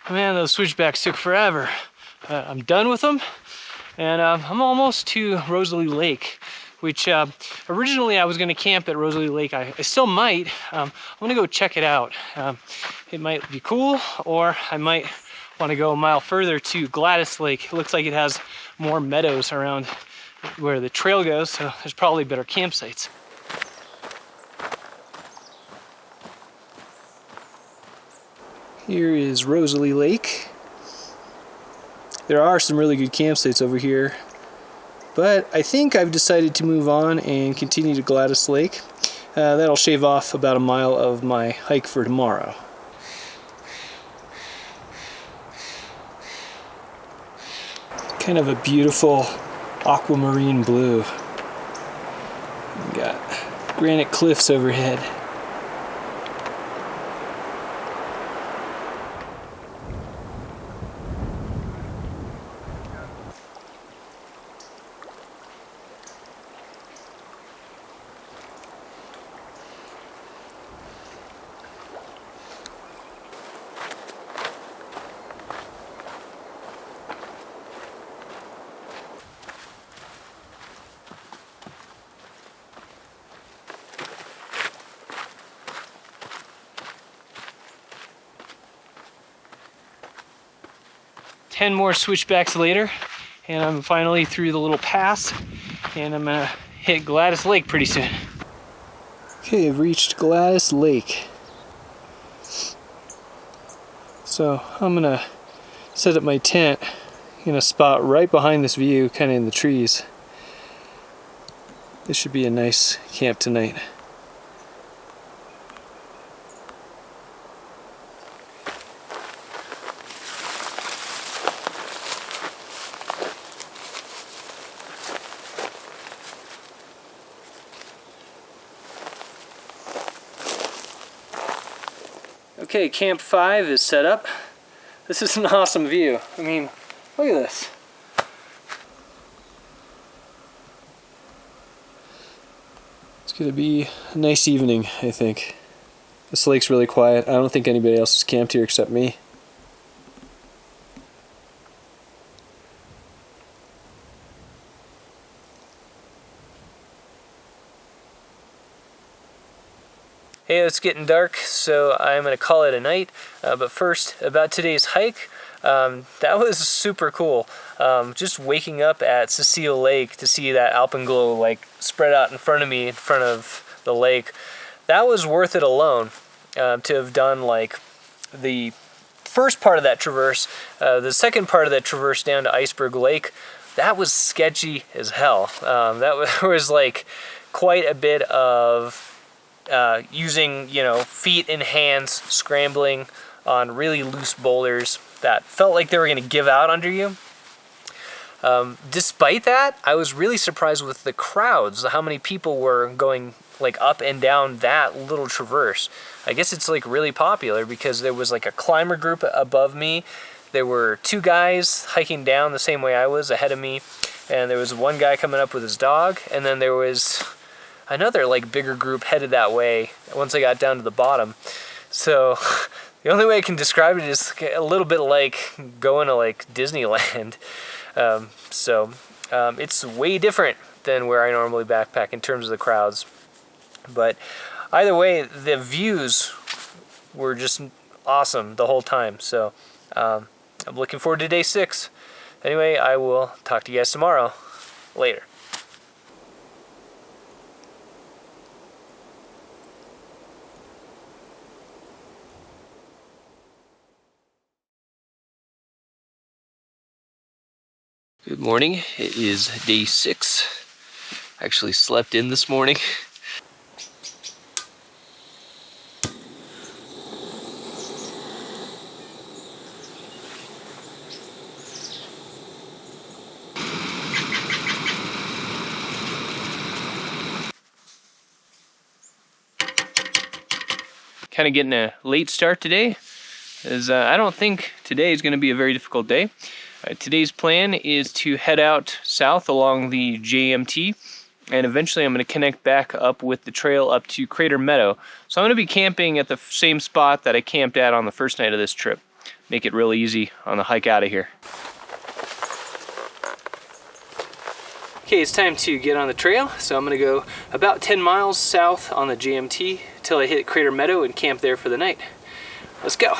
Man, those switchbacks took forever. I'm done with them, and I'm almost to Rosalie Lake, which originally I was going to camp at Rosalie Lake. I still might. I'm going to go check it out. It might be cool, or I might want to go a mile further to Gladys Lake. It looks like it has more meadows around where the trail goes, so there's probably better campsites. Here is Rosalie Lake. There are some really good campsites over here, but I think I've decided to move on and continue to Gladys Lake. That'll shave off about a mile of my hike for tomorrow. Kind of a beautiful aquamarine blue. We got granite cliffs overhead. Ten more switchbacks later, and I'm finally through the little pass, and I'm gonna hit Gladys Lake pretty soon. Okay, I've reached Gladys Lake. So I'm gonna set up my tent in a spot right behind this view, kind of in the trees. This should be a nice camp tonight. Okay, camp 5 is set up. This is an awesome view. I mean, look at this. It's gonna be a nice evening, I think. This lake's really quiet. I don't think anybody else has camped here except me. Hey, it's getting dark, so I'm going to call it a night. But first, about today's hike, that was super cool. Just waking up at Cecile Lake to see that alpenglow like spread out in front of me, in front of the lake, that was worth it alone. To have done like the first part of that traverse, the second part of that traverse down to Iceberg Lake, that was sketchy as hell. That was like quite a bit of using, feet and hands, scrambling on really loose boulders that felt like they were going to give out under you. Despite that, I was really surprised with the crowds, how many people were going like up and down that little traverse. I guess it's like really popular because there was like a climber group above me. There were two guys hiking down the same way I was ahead of me, and there was one guy coming up with his dog, and then there was another like bigger group headed that way once I got down to the bottom. So the only way I can describe it is a little bit like going to like Disneyland. It's way different than where I normally backpack in terms of the crowds. But either way, the views were just awesome the whole time. So I'm looking forward to day 6. Anyway, I will talk to you guys tomorrow. Later. Good morning. It is day 6. I actually slept in this morning. Kind of getting a late start today, as I don't think today is going to be a very difficult day. Today's plan is to head out south along the JMT, and eventually I'm going to connect back up with the trail up to Crater Meadow. So I'm going to be camping at the same spot that I camped at on the first night of this trip. Make it really easy on the hike out of here. Okay, it's time to get on the trail, so I'm going to go about 10 miles south on the JMT till I hit Crater Meadow and camp there for the night. Let's go.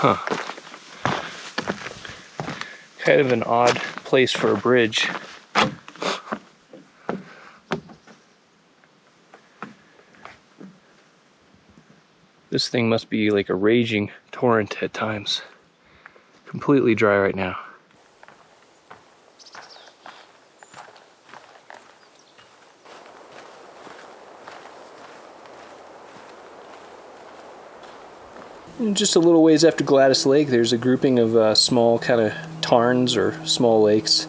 Huh. Kind of an odd place for a bridge. This thing must be like a raging torrent at times. Completely dry right now. And just a little ways after Gladys Lake, there's a grouping of small kind of tarns or small lakes.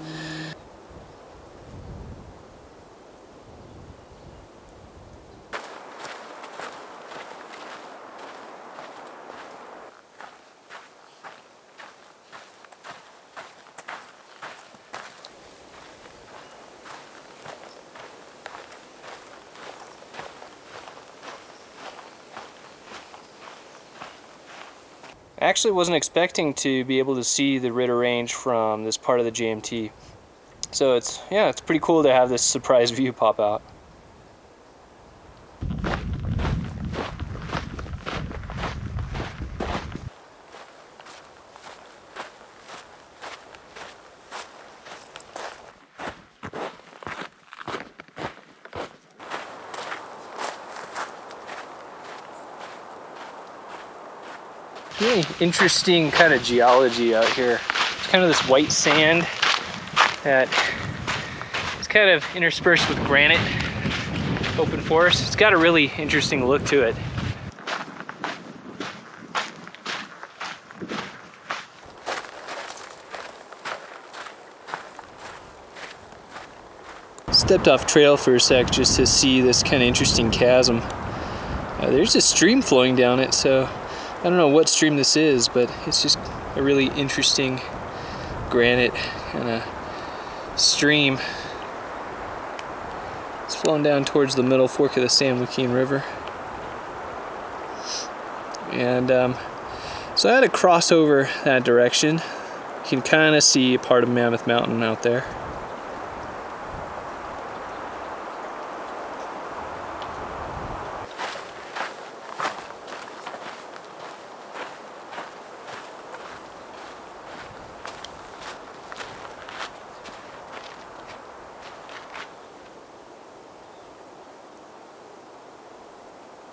I actually wasn't expecting to be able to see the Ritter Range from this part of the JMT. So it's pretty cool to have this surprise view pop out. Really interesting kind of geology out here. It's kind of this white sand that is kind of interspersed with granite, open forest. It's got a really interesting look to it. Stepped off trail for a sec just to see this kind of interesting chasm. There's a stream flowing down it, so I don't know what stream this is, but it's just a really interesting granite kind of stream. It's flowing down towards the middle fork of the San Joaquin River. And so I had to cross over that direction. You can kind of see a part of Mammoth Mountain out there.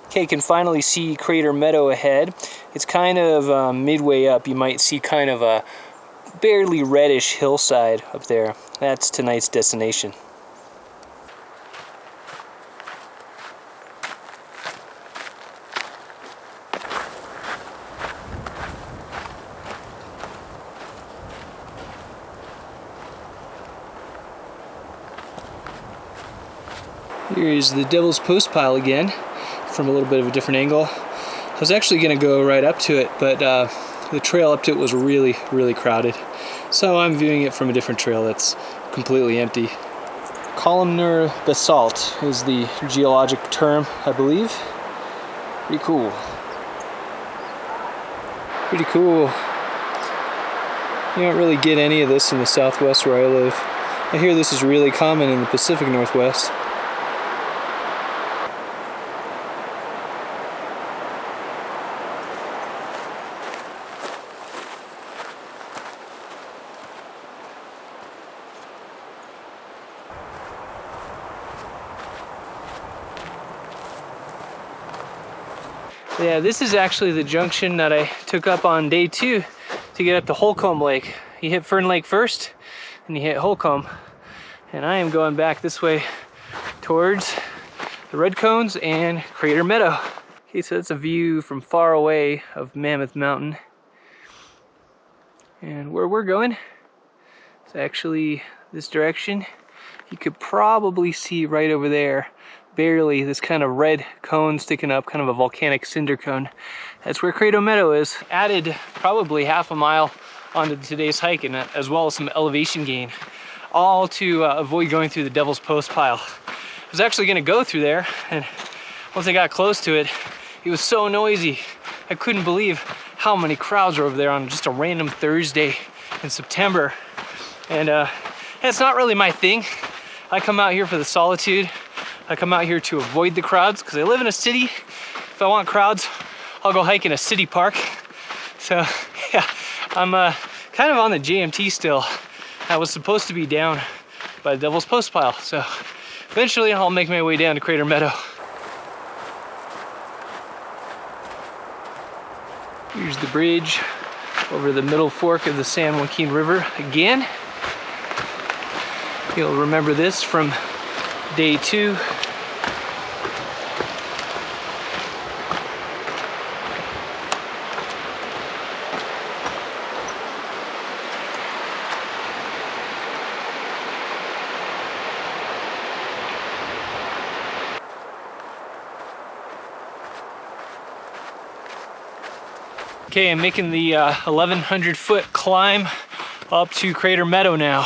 Okay, you can finally see Crater Meadow ahead. It's kind of midway up. You might see kind of a barely reddish hillside up there. That's tonight's destination. Here's the Devil's Post Pile again, from a little bit of a different angle. I was actually going to go right up to it, but the trail up to it was really, really crowded. So I'm viewing it from a different trail that's completely empty. Columnar basalt is the geologic term, I believe. Pretty cool. Pretty cool. You don't really get any of this in the southwest where I live. I hear this is really common in the Pacific Northwest. Yeah, this is actually the junction that I took up on day 2 to get up to Holcomb Lake. You hit Fern Lake first, and you hit Holcomb. And I am going back this way towards the Red Cones and Crater Meadow. Okay, so that's a view from far away of Mammoth Mountain. And where we're going is actually this direction. You could probably see right over there, barely, this kind of red cone sticking up, kind of a volcanic cinder cone. That's where Crater Meadow is. Added probably half a mile onto today's hike, and as well as some elevation gain, all to avoid going through the Devil's Post Pile. I was actually going to go through there, and once I got close to it, it was so noisy. I couldn't believe how many crowds are over there on just a random Thursday in September. And it's not really my thing. I come out here for the solitude. I come out here to avoid the crowds because I live in a city. If I want crowds, I'll go hike in a city park. So yeah, I'm kind of on the JMT still. I was supposed to be down by the Devil's Post Pile. So eventually I'll make my way down to Crater Meadow. Here's the bridge over the middle fork of the San Joaquin River again. You'll remember this from day 2. Okay, I'm making the 1,100 foot climb up to Crater Meadow now.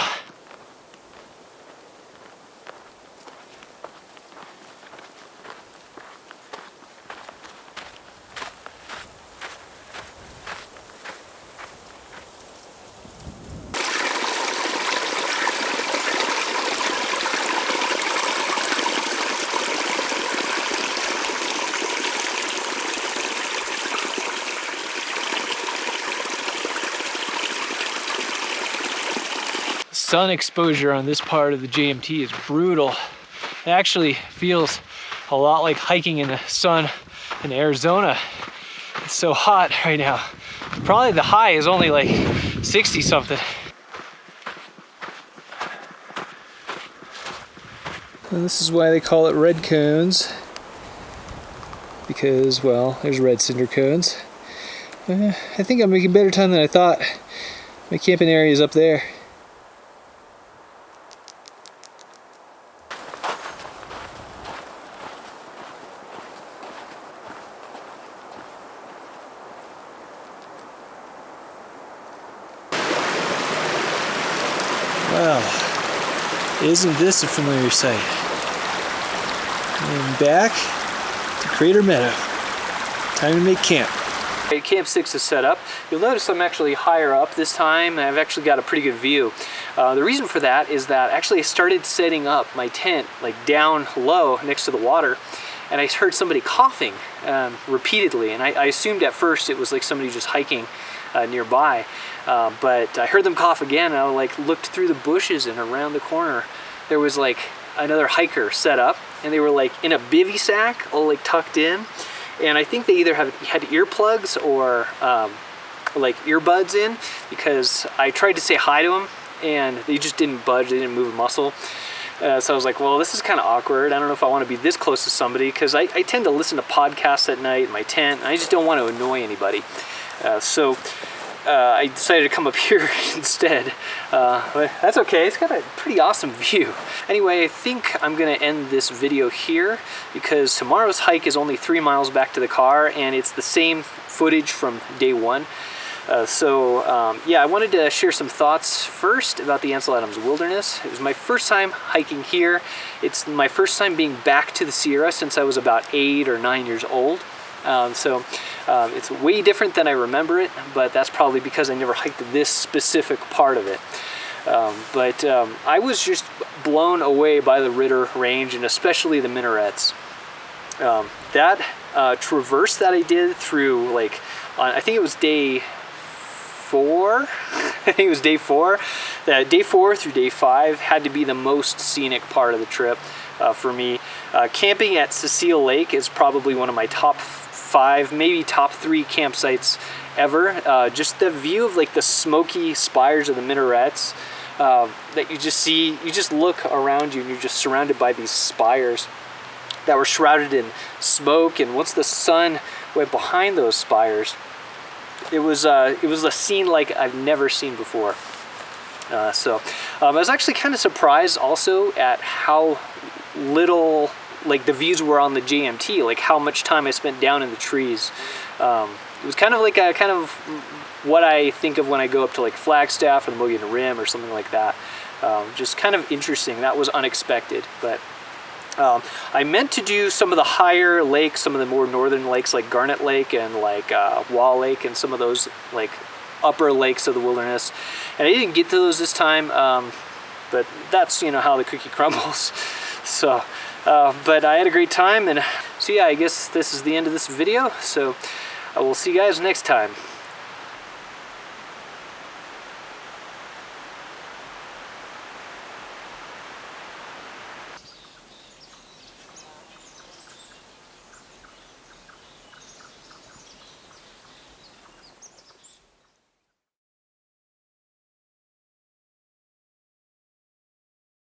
Sun exposure on this part of the JMT is brutal. It actually feels a lot like hiking in the sun in Arizona. It's so hot right now. Probably the high is only like 60 something. And this is why they call it red cones. Because, well, there's red cinder cones. I think I'm making better time than I thought. My camping area is up there. Well, isn't this a familiar sight? And back to Crater Meadow. Time to make camp. Okay, Camp 6 is set up. You'll notice I'm actually higher up this time, and I've actually got a pretty good view. The reason for that is that actually I started setting up my tent like down low next to the water, and I heard somebody coughing repeatedly, and I assumed at first it was like somebody just hiking nearby. But I heard them cough again, and I like looked through the bushes, and around the corner there was like another hiker set up, and they were like in a bivy sack, all like tucked in, and I think they either had earplugs or like earbuds in, because I tried to say hi to them and they just didn't budge, they didn't move a muscle. So I was like, well, this is kind of awkward. I don't know if I want to be this close to somebody, because I tend to listen to podcasts at night in my tent, and I just don't want to annoy anybody. So I decided to come up here instead. But that's okay, it's got a pretty awesome view. Anyway, I think I'm gonna end this video here because tomorrow's hike is only 3 miles back to the car and it's the same footage from day 1. Yeah, I wanted to share some thoughts first about the Ansel Adams Wilderness. It was my first time hiking here. It's my first time being back to the Sierra since I was about 8 or 9 years old. It's way different than I remember it, but that's probably because I never hiked this specific part of it. I was just blown away by the Ritter Range and especially the Minarets. That traverse that I did through, like, I think it was day 4. I think it was day 4. Day 4 through day 5 had to be the most scenic part of the trip for me. Camping at Cecile Lake is probably one of my top 5, maybe top 3 campsites ever. Just the view of like the smoky spires of the Minarets that you just see, you just look around you and you're just surrounded by these spires that were shrouded in smoke, and once the sun went behind those spires, it was a scene like I've never seen before. I was actually kind of surprised also at how little like the views were on the JMT, like how much time I spent down in the trees. It was kind of like what I think of when I go up to like Flagstaff or the Mogollon Rim or something like that. Just kind of interesting. That was unexpected, but I meant to do some of the higher lakes, some of the more northern lakes like Garnet Lake and like Wall Lake and some of those like upper lakes of the wilderness, and I didn't get to those this time, but that's, you know, how the cookie crumbles. But I had a great time, and so yeah, I guess this is the end of this video, so I will see you guys next time.